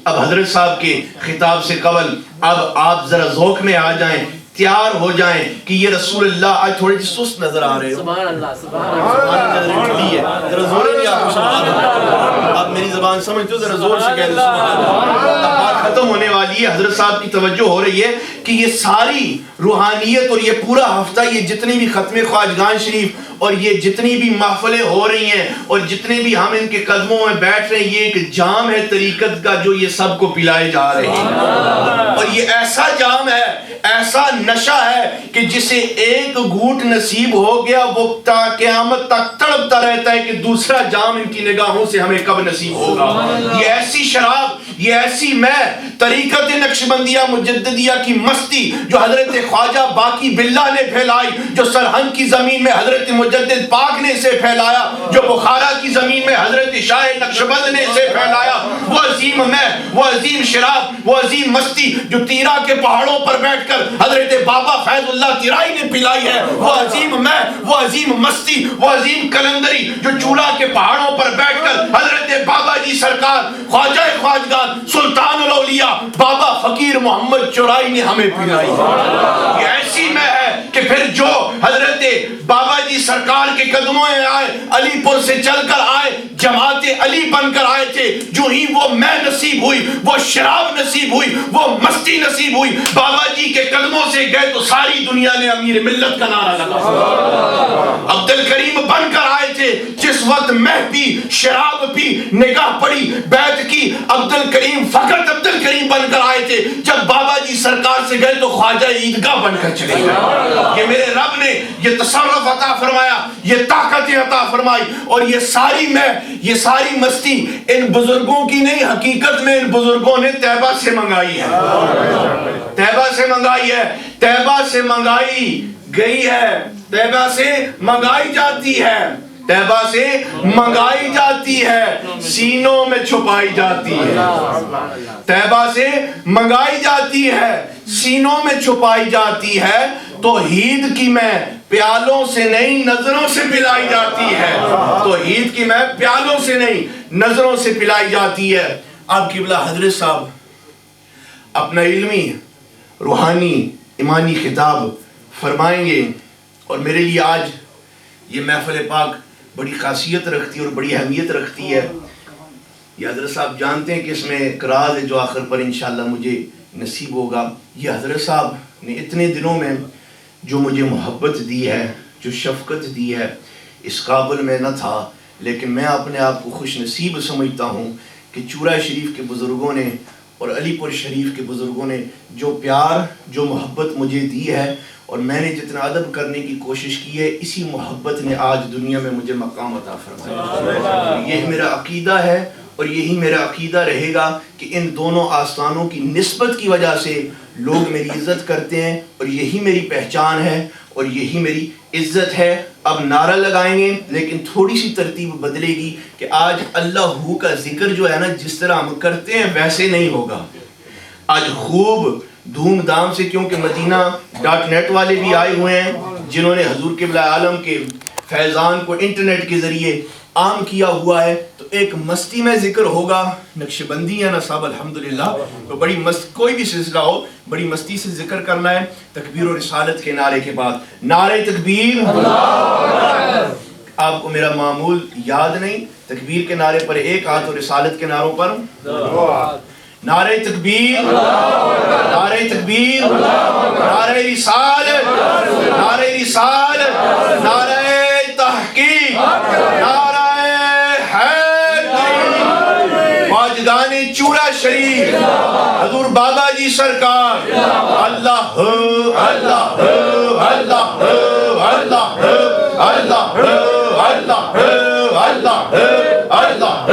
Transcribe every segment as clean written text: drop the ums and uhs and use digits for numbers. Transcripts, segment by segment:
اب حضرت صاحب کے خطاب سے قبل اب آپ ذرا ذوق میں آ جائیں، تیار ہو جائیں کہ یہ رسول اللہ آج تھوڑے سست نظر آ رہے ہو. سبحان اللہ سبحان اللہ. ذرا زور نہیں آپ سبحان اللہ. آپ میری زبان سمجھتے ہو، ذرا زور سے کہہ دو سبحان اللہ. اب بات ختم ہونے والی ہے. حضرت صاحب کی توجہ ہو رہی ہے کہ یہ ساری روحانیت اور یہ پورا ہفتہ، یہ جتنی بھی ختم خواجگان شریف اور یہ جتنی بھی محفلیں ہو رہی ہیں اور جتنے بھی ہم ان کے قدموں میں بیٹھ رہے ہیں، یہ ایک جام ہے طریقت کا جو یہ سب کو پلائے جا رہے ہیں. اور یہ ایسا جام ہے، ایسا نشہ ہے کہ جسے ایک گھونٹ نصیب ہو گیا وہ تا قیامت تک تڑپتا رہتا ہے کہ دوسرا جام ان کی نگاہوں سے ہمیں کب نصیب ہوگا. یہ ایسی شراب، یہ ایسی میں طریقت نقشبندیہ مجددیہ کی مستی جو حضرت خواجہ باقی باللہ نے پھیلائی، جو سرہند کی زمین میں حضرت مجدد پاک نے اسے پھیلایا، جو بخارا کی زمین میں حضرت شاہ نقشبند نے اسے پھیلایا، وہ عظیم میں، وہ عظیم شراب، وہ عظیم مستی جو تیرا کے پہاڑوں پر بیٹھ کر حضرت بابا فیض اللہ تیرائی نے پلائی ہے، وہ عظیم میں، وہ عظیم مستی، وہ عظیم کلندری جو چولا کے پہاڑوں پر بیٹھ کر حضرت بابا جی سرکار خواجہ خواجگان سلطان الاولیاء بابا فقیر محمد چورائی نے ہمیں پلائی. یہ ایسی میں ہے کہ پھر جو حضرت بابا جی سرکار کے قدموں میں آئے، علی پور سے چل کر آئے، جماعت علی بن کر آئے تھے، جو ہی وہ میں نصیب ہوئی، وہ شراب نصیب ہوئی، وہ مستی نصیب ہوئی، بابا جی کے قدموں سے گئے تو ساری دنیا نے امیر ملت کا نعرہ لگا. عبد الکریم بن کر آئے تھے، جس وقت مہ پی، شراب پی، نگاہ پڑی، بیعت کی، عبد الکریم فقط عبد الکریم بن کر آئے تھے. جب بابا جی سرکار سے گئے تو خواجہ عیدگاہ بن کر چلے گئے. یہ میرے رب نے یہ تصرف عطا فرمایا، یہ طاقت عطا فرمائی. اور یہ ساری میں، یہ ساری مستی ان بزرگوں کی نہیں، حقیقت میں ان بزرگوں نے طیبہ سے منگائی ہے، طیبہ سے منگائی ہے، طیبہ سے منگائی گئی ہے، طیبہ سے منگائی جاتی ہے، طیبہ سے منگائی جاتی ہے، سینوں میں چھپائی جاتی ہے. طیبہ سے منگائی جاتی ہے، سینوں میں چھپائی جاتی ہے. توحید کی میں پیالوں سے نہیں نظروں سے پلائی جاتی ہے. توحید کی میں پیالوں سے نہیں نظروں سے پلائی جاتی ہے. آپ قبلہ حضرت صاحب اپنا علمی، روحانی، ایمانی خطاب فرمائیں گے. اور میرے لیے آج یہ محفل پاک بڑی خاصیت رکھتی ہے اور بڑی اہمیت رکھتی ہے. یہ حضرت صاحب جانتے ہیں کہ اس میں ایک راز ہے جو آخر پر انشاءاللہ مجھے نصیب ہوگا. یہ حضرت صاحب نے اتنے دنوں میں جو مجھے محبت دی ہے، جو شفقت دی ہے، اس قابل میں نہ تھا، لیکن میں اپنے آپ کو خوش نصیب سمجھتا ہوں کہ چورا شریف کے بزرگوں نے اور علی پور شریف کے بزرگوں نے جو پیار، جو محبت مجھے دی ہے اور میں نے جتنا ادب کرنے کی کوشش کی ہے، اسی محبت نے آج دنیا میں مجھے مقام عطا فرمایا. یہ میرا عقیدہ ہے اور یہی میرا عقیدہ رہے گا کہ ان دونوں آستانوں کی نسبت کی وجہ سے لوگ میری عزت کرتے ہیں اور یہی میری پہچان ہے اور یہی میری عزت ہے. اب نعرہ لگائیں گے لیکن تھوڑی سی ترتیب بدلے گی کہ آج اللہ ہو کا ذکر جو ہے نا جس طرح ہم کرتے ہیں ویسے نہیں ہوگا. آج خوب دھوم دھام سے، کیونکہ مدینہ.net والے بھی آئے ہوئے ہیں جنہوں نے حضور قبلہ عالم کے فیضان کو انٹرنیٹ کے ذریعے عام کیا ہوا ہے. تو ایک مستی میں ذکر ہوگا، نقشبندی ہے نا صاحب الحمدللہ، تو بڑی کوئی بھی سلسلہ ہو بڑی مستی سے ذکر کرنا ہے. تکبیر و رسالت کے نعرے کے بعد نعرہ تکبیر. آپ کو میرا معمول یاد نہیں، تکبیر کے نعرے پر ایک ہاتھ اور رسالت کے نعروں پر نعرہ تکبیر، نعرہ تکبیر، نعرہ رسالت، نعرہ رسالت، نعرہ تحقیق، نعرہ حیدری، خواجگان چورا شریف، حضور بابا جی سرکار. اللہ اللہ اللہ اللہ اللہ اللہ اللہ اللہ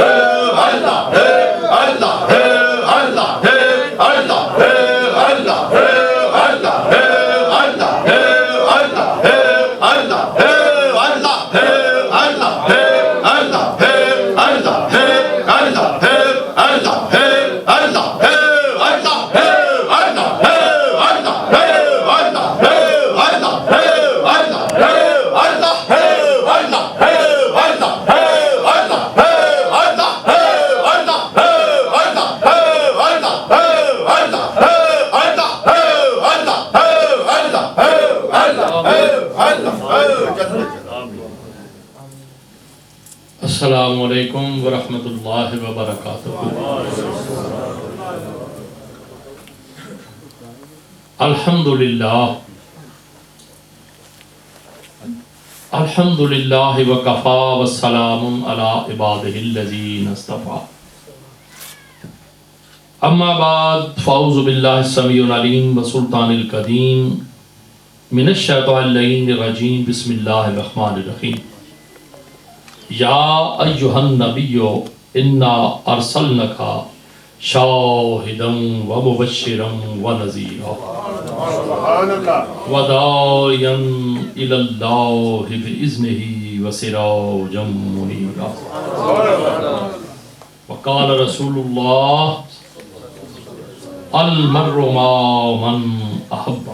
السلام علیکم ورحمۃ اللہ وبرکاتہ۔ الحمد للہ وکفا والسلام علی عبادہ الذین اصطفیٰ، اما بعد فاعوذ باللہ السمیع العلیم وسلطان القدیم من الشیطان اللعین الرجیم، بسم اللہ الرحمن الرحیم۔ یا ایہا النبی انا ارسلنک شاہدا ومبشرا ونذیرا وداعیا الی اللہ بإذنہ وسراجا منیرا۔ وقال رسول اللہ المرء مع من احب۔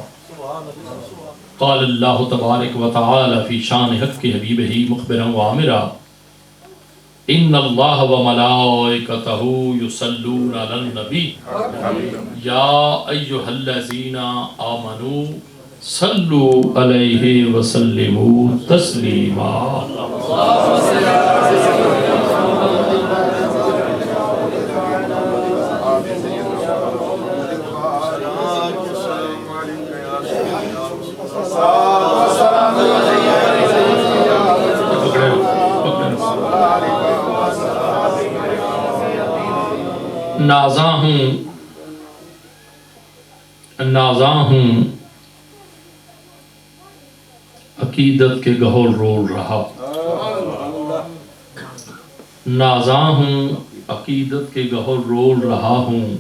قال اللہ تبارک و تعالی فی شان حق حبیبہ مخبرا وعامرا، ان اللہ وملائکتہ یصلون علی النبی یا ایہا الذین آمنوا صلوا علیہ وسلموا تسلیما۔ نازاں ہوں عقیدت کے گہر رول رہا، نازاں ہوں عقیدت کے گہر رول رہا ہوں،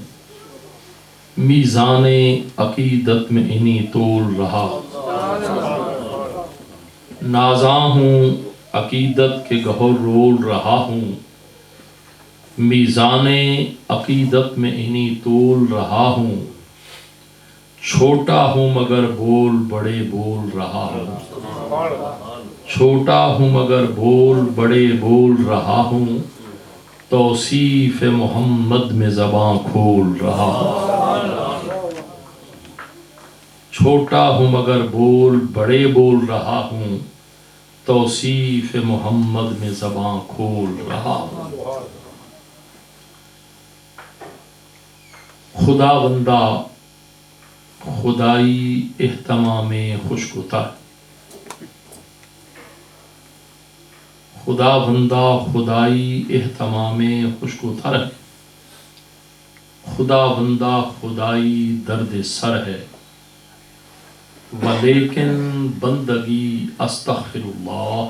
میزان عقیدت میں انہیں تول رہا۔ نازاں ہوں عقیدت کے گہر رول رہا ہوں، میزان عقیدت میں انہیں تول رہا ہوں، چھوٹا ہوں مگر بول بڑے بول رہا ہوں، چھوٹا ہوں مگر بول بڑے بول رہا ہوں، توصیف محمد میں زباں کھول رہا ہوں، چھوٹا ہوں مگر بول بڑے بول رہا ہوں، توصیف محمد میں زباں کھول رہا ہوں۔ خدا بندہ خدائی اہتمام خشک تر، خدا بندہ خدائی اہتمام خشک تر ہے، خدا بندہ خدائی درد سر ہے، ولیکن بندگی استغفر اللہ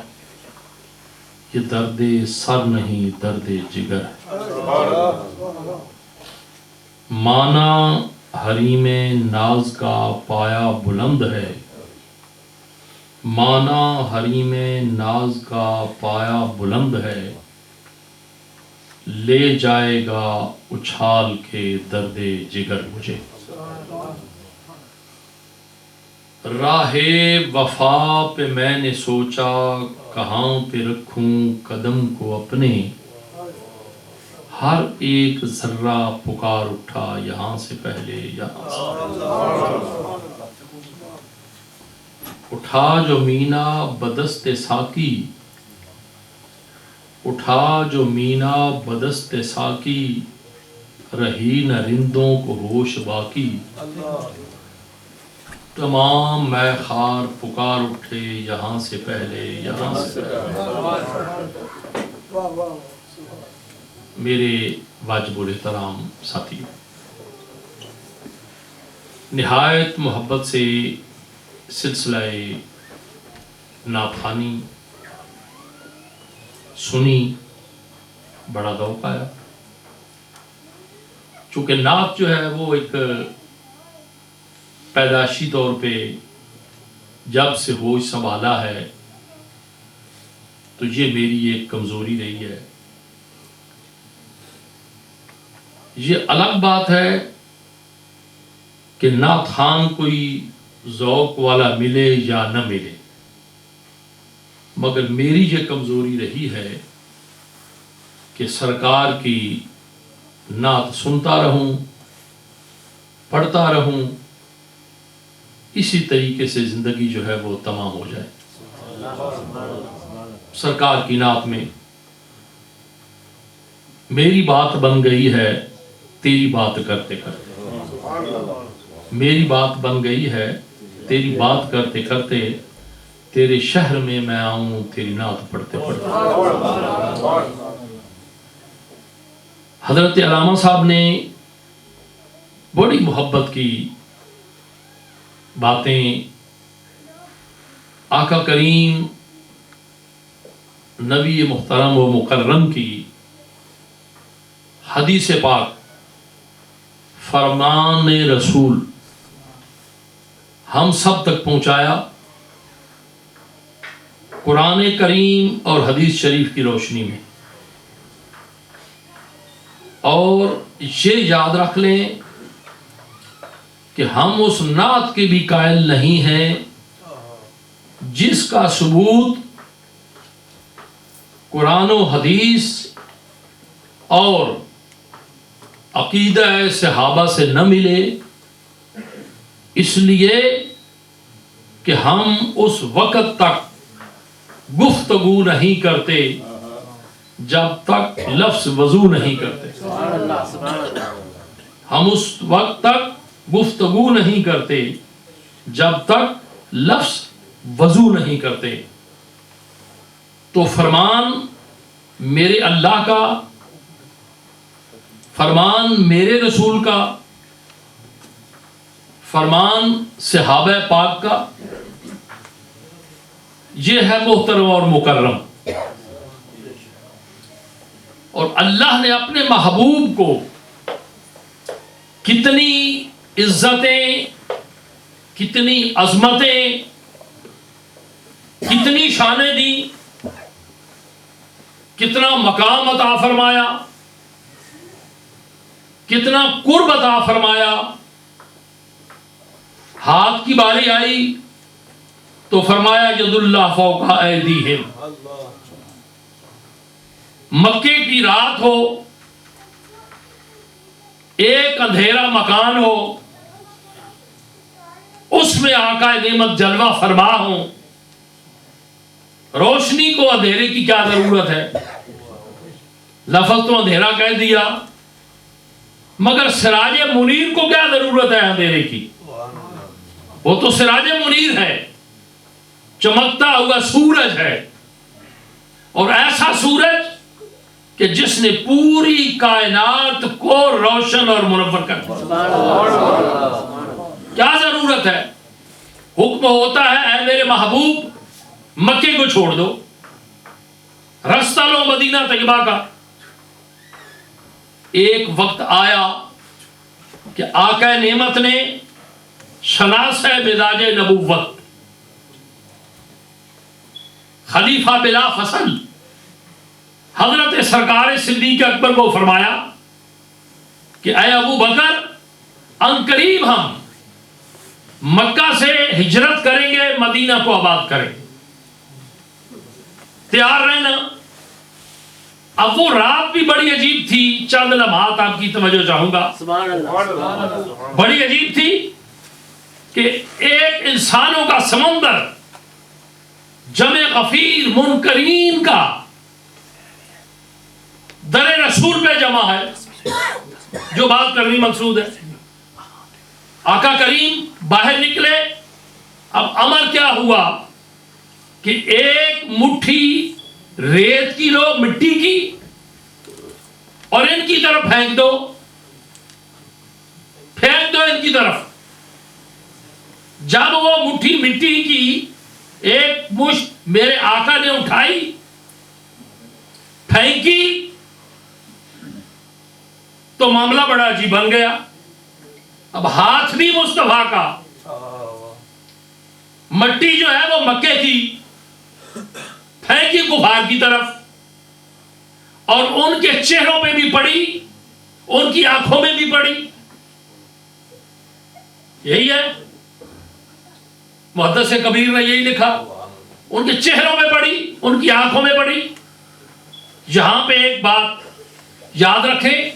یہ درد سر نہیں درد جگر ہے۔ مانا حریم ناز کا پایا بلند ہے، مانا حریم ناز کا پایا بلند ہے، لے جائے گا اچھال کے درد جگر مجھے۔ راہ وفا پہ میں نے سوچا کہاں پہ رکھوں قدم کو اپنے، ہر ایک ذرہ پکار اٹھا یہاں سے پہلے یہاں سے۔ اٹھا جو مینا بدست ساکی، اٹھا جو مینا بدست ساکی، رہی نہ رندوں کو ہوش باقی، تمام میں خار پکار اٹھے یہاں سے پہلے یہاں سے پہلے۔ میرے واجب الاحترام ساتھیوں، نہایت محبت سے سلسلہ نعت خوانی سنی، بڑا ذوق آیا، چونکہ نعت جو ہے وہ ایک پیدائشی طور پہ جب سے ہوش سنبھالا ہے تو یہ میری ایک کمزوری رہی ہے۔ یہ الگ بات ہے کہ نعت خوان کوئی ذوق والا ملے یا نہ ملے، مگر میری یہ کمزوری رہی ہے کہ سرکار کی نعت سنتا رہوں، پڑھتا رہوں، اسی طریقے سے زندگی جو ہے وہ تمام ہو جائے۔ سرکار کی نعت میں میری بات بن گئی ہے تیری بات کرتے کرتے، میری بات بن گئی ہے تیری بات کرتے کرتے، تیرے شہر میں میں آؤں تیری نعت پڑھتے پڑھتے۔ حضرت علامہ صاحب نے بڑی محبت کی باتیں آقا کریم نبی محترم و مکرم کی حدیث پاک، فرمان رسول ہم سب تک پہنچایا، قرآن کریم اور حدیث شریف کی روشنی میں۔ اور یہ یاد رکھ لیں کہ ہم اس نعت کے بھی قائل نہیں ہیں جس کا ثبوت قرآن و حدیث اور عقیدہ صحابہ سے نہ ملے، اس لیے کہ ہم اس وقت تک گفتگو نہیں کرتے جب تک لفظ وضو نہیں کرتے، ہم اس وقت تک گفتگو نہیں کرتے جب تک لفظ وضو نہیں کرتے۔ تو فرمان میرے اللہ کا، فرمان میرے رسول کا، فرمان صحابہ پاک کا، یہ ہے محترم اور مکرم۔ اور اللہ نے اپنے محبوب کو کتنی عزتیں، کتنی عظمتیں، کتنی شانیں دی، کتنا مقام عطا فرمایا، کتنا قرب عطا فرمایا۔ ہاتھ کی باری آئی تو فرمایا ید اللہ فوق ایدیہم۔ مکے کی رات ہو، ایک اندھیرا مکان ہو، اس میں آقا نعمت جلوہ فرما ہوں، روشنی کو اندھیرے کی کیا ضرورت ہے؟ لفظ تو اندھیرا کہہ دیا، مگر سراج منیر کو کیا ضرورت ہے اندھیرے کی؟ وہ تو سراج منیر ہے، چمکتا ہوا سورج ہے، اور ایسا سورج کہ جس نے پوری کائنات کو روشن اور منور کر دیا۔ کیا ضرورت ہے؟ حکم ہوتا ہے اے میرے محبوب مکے کو چھوڑ دو، رستہ لو مدینہ طیبہ کا۔ ایک وقت آیا کہ آقا نعمت نے شناسہ مزاج نبوت، خلیفہ بلا فصل حضرت سرکار صدیق اکبر کو فرمایا کہ اے ابو بکر، ان قریب ہم مکہ سے ہجرت کریں گے، مدینہ کو آباد کریں گے، تیار رہنا۔ اب وہ رات بھی بڑی عجیب تھی، چند لمحات آپ کی توجہ چاہوں گا۔ بڑی عجیب تھی کہ ایک انسانوں کا سمندر، جمع غفیر منکرین کا در رسول پہ جمع ہے۔ جو بات کرنی مقصود ہے، آقا کریم باہر نکلے۔ اب امر کیا ہوا کہ ایک مٹھی ریت کی لو، مٹی کی، اور ان کی طرف پھینک دو، پھینک دو ان کی طرف۔ جب وہ مٹھی مٹی کی ایک مشت میرے آقا نے اٹھائی، پھینکی، تو معاملہ بڑا عجیب بن گیا۔ اب ہاتھ بھی مصطفیٰ کا، مٹی جو ہے وہ مکے کی، پھینکی کفار کی طرف، اور ان کے چہروں پہ بھی پڑی، ان کی آنکھوں میں بھی پڑی۔ یہی ہے، محدث کبیر نے یہی لکھا، ان کے چہروں میں پڑی، ان کی آنکھوں میں پڑی۔ یہاں پہ ایک بات یاد رکھیں،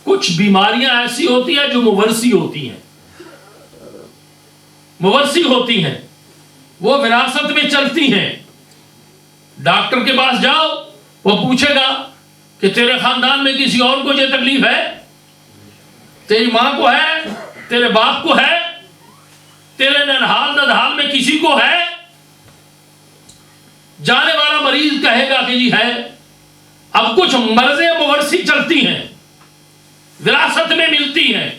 کچھ بیماریاں ایسی ہوتی ہیں جو مورثی ہوتی ہیں، مورثی ہوتی ہیں، وہ وراثت میں چلتی ہیں۔ ڈاکٹر کے پاس جاؤ، وہ پوچھے گا کہ تیرے خاندان میں کسی اور کو یہ تکلیف ہے؟ تیری ماں کو ہے، تیرے باپ کو ہے، تیرے ننہال ندہال میں کسی کو ہے؟ جانے والا مریض کہے گا کہ جی ہے۔ اب کچھ مرضیں مورثی چلتی ہیں، وراثت میں ملتی ہیں،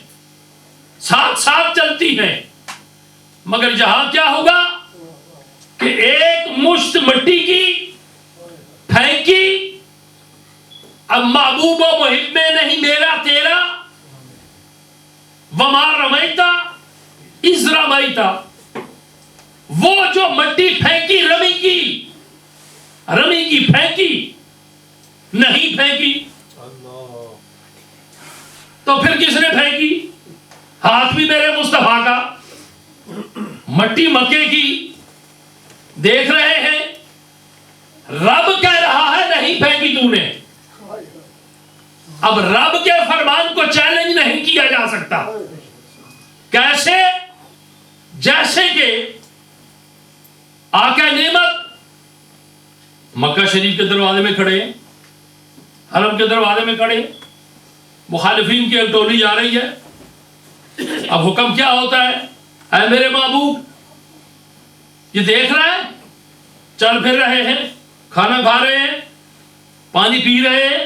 ساتھ ساتھ چلتی ہیں، مگر یہاں کیا ہوگا کہ ایک مشت مٹی کی پھینکی، اب محبوب و محب میں نہیں میرا تیرا، وما رمیتا اذ رمیتا، وہ جو مٹی پھینکی رمی کی پھینکی نہیں پھینکی، تو پھر کس نے پھینکی؟ ہاتھ بھی میرے مصطفیٰ کا، مٹی مکے کی، دیکھ رہے ہیں رب کہہ رہا ہے نہیں پھینکی تو نے۔ اب رب کے فرمان کو چیلنج نہیں کیا جا سکتا۔ کیسے؟ جیسے کہ آقا نعمت مکہ شریف کے دروازے میں کھڑے، حرم کے دروازے میں کھڑے، مخالفین کی ایک ٹولی جا رہی ہے۔ اب حکم کیا ہوتا ہے؟ اے میرے محبوب، یہ دیکھ رہا ہے، چل پھر رہے ہیں، کھانا کھا رہے ہیں، پانی پی رہے ہیں،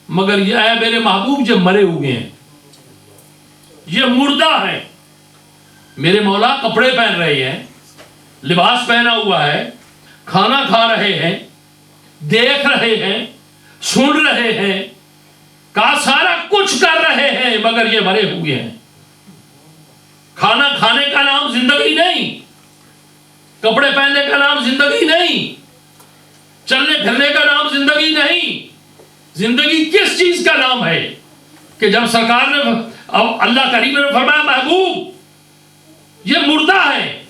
مگر یہ اے میرے محبوب جو مرے ہوئے ہیں، یہ مردہ ہیں۔ میرے مولا کپڑے پہن رہے ہیں، لباس پہنا ہوا ہے، کھانا کھا رہے ہیں، دیکھ رہے ہیں، سن رہے ہیں، کا سارا کچھ کر رہے ہیں، مگر یہ مرے ہوئے ہیں۔ کھانا کھانے کا نام زندگی نہیں، کپڑے پہننے کا نام زندگی نہیں، چلنے پھرنے کا نام زندگی نہیں۔ زندگی کس چیز کا نام ہے کہ جب سرکار نے اللہ کریم نے فرمایا محبوب یہ مردہ ہے،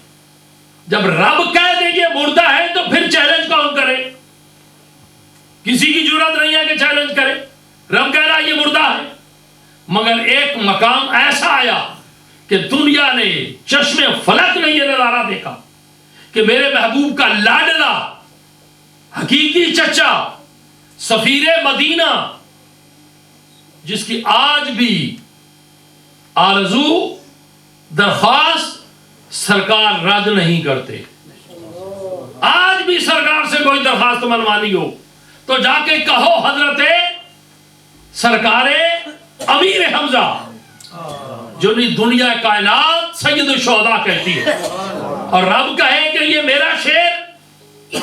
جب رب کہہ دے یہ مردہ ہے تو پھر چیلنج کون کرے؟ کسی کی جرات نہیں ہے کہ چیلنج کرے۔ رب کہہ رہا یہ مردہ ہے، مگر ایک مقام ایسا آیا کہ دنیا نے چشم فلک نے یہ نظارہ دیکھا کہ میرے محبوب کا لاڈلا حقیقی چچا سفیر مدینہ، جس کی آج بھی آرزو درخواست سرکار رد نہیں کرتے، آج بھی سرکار سے کوئی درخواست منوانی ہو تو جا کے کہو حضرت سرکار امیر حمزہ جو دنیا کائنات سید الشہداء کہتی ہے، اور رب کہے کہ یہ میرا شیر،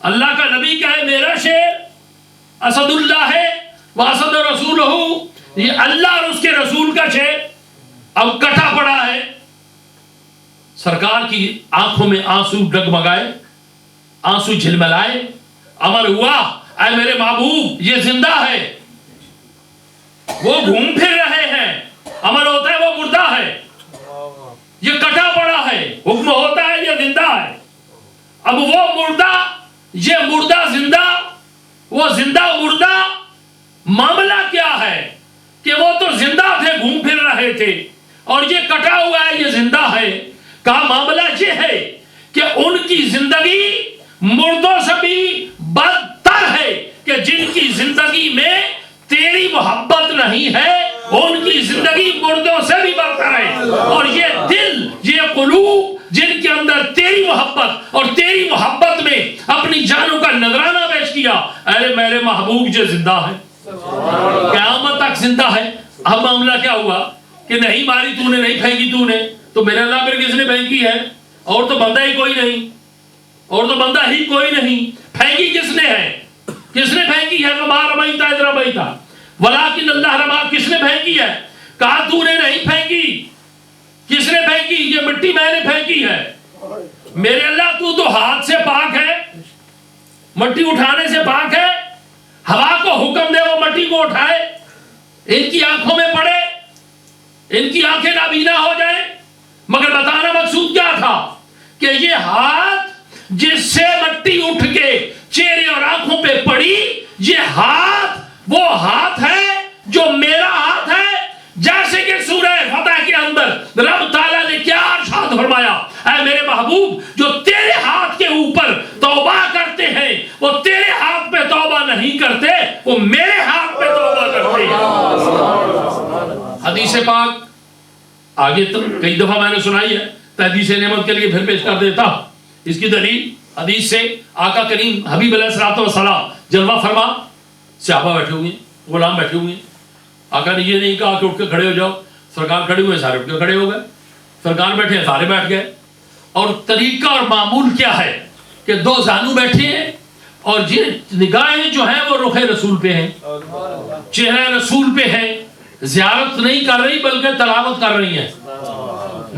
اللہ کا نبی کہے میرا شیر، اسد اللہ ہے واسد رسولہ، یہ اللہ اور اس کے رسول کا شیر اب کٹا پڑا ہے۔ سرکار کی آنکھوں میں آنسو ڈگمگائے، آنسو جھلملائے، عمل ہوا اے میرے محبوب یہ زندہ ہے، وہ گھوم پھر رہے ہیں، عمل ہوتا ہے وہ مردہ ہے، یہ کٹا پڑا ہے، حکم ہوتا ہے یہ زندہ ہے۔ اب وہ مردہ یہ مردہ زندہ، وہ زندہ مردہ، معاملہ کیا ہے کہ وہ تو زندہ تھے گھوم پھر رہے تھے، اور یہ کٹا ہوا ہے یہ زندہ ہے۔ کا معاملہ یہ ہے کہ ان کی زندگی مردوں سے بھی بدتر ہے کہ جن کی زندگی میں تیری محبت نہیں ہے، ان کی زندگی مردوں سے بھی بدتر ہے۔ اور یہ دل، یہ قلوب جن کے اندر تیری محبت اور تیری محبت میں اپنی جانوں کا نذرانہ پیش کیا، ارے میرے محبوب جو زندہ ہے، قیامت تک زندہ ہے۔ اب معاملہ کیا ہوا کہ نہیں ماری تو نے، نہیں پھینکی تو نے، تو میرے اللہ پر کس نے پھینکی ہے؟ اور تو بندہ ہی کوئی نہیں، اور تو بندہ ہی کوئی نہیں۔ پھینکی کس نے ہے؟ کس نے پھینکی ہے؟ وما رمیتا اذ رمیتا ولکن اللہ رما، کس نے پھینکی ہے؟ کہا تو نے نہیں پھینکی، کس نے پھینکی؟ یہ مٹی میں نے پھینکی ہے۔ میرے اللہ تو ہاتھ سے پاک ہے، مٹی اٹھانے سے پاک ہے، ہوا کو حکم دے وہ مٹی کو اٹھائے، ان کی آنکھوں میں پڑے، ان کی آنکھیں نابینا ہو جائیں، مگر بتانا مقصود کیا تھا کہ یہ ہاتھ جس سے مٹی اٹھ کے چہرے اور آنکھوں پہ پڑی، یہ ہاتھ وہ ہاتھ ہے جو میرا ہاتھ ہے۔ جیسے کہ سورہ فتح کے اندر رب تعالیٰ نے کیا ارشاد فرمایا، اے میرے محبوب جو تیرے ہاتھ کے اوپر توبہ کرتے ہیں وہ تیرے ہاتھ پہ توبہ نہیں کرتے، وہ میرے ہاتھ پہ توبہ کرتے ہیں. حدیث پاک آگے تو کئی دفعہ میں نے سنائی ہے، تحدیث نعمت کے لیے پھر پیش کر دیتا. اس کی دلیل حدیث سے آقا کریم حبیب علیہ الصلوۃ والسلام جلوہ فرما، صحابہ بیٹھے ہوئے ہیں، غلام بیٹھے ہوئے ہیں. آقا نے یہ نہیں کہا کہ اٹھ کے کھڑے ہو جاؤ، سرکار کھڑے ہوئے سارے اٹھ کے کھڑے ہو گئے، سرکار بیٹھے ہیں سارے بیٹھ گئے. اور طریقہ اور معمول کیا ہے کہ دو زانو بیٹھے ہیں اور نگاہیں جو ہیں وہ رخ رسول پہ ہیں، چہرہ رسول پہ ہیں، زیارت نہیں کر رہی بلکہ تلاوت کر رہی ہیں.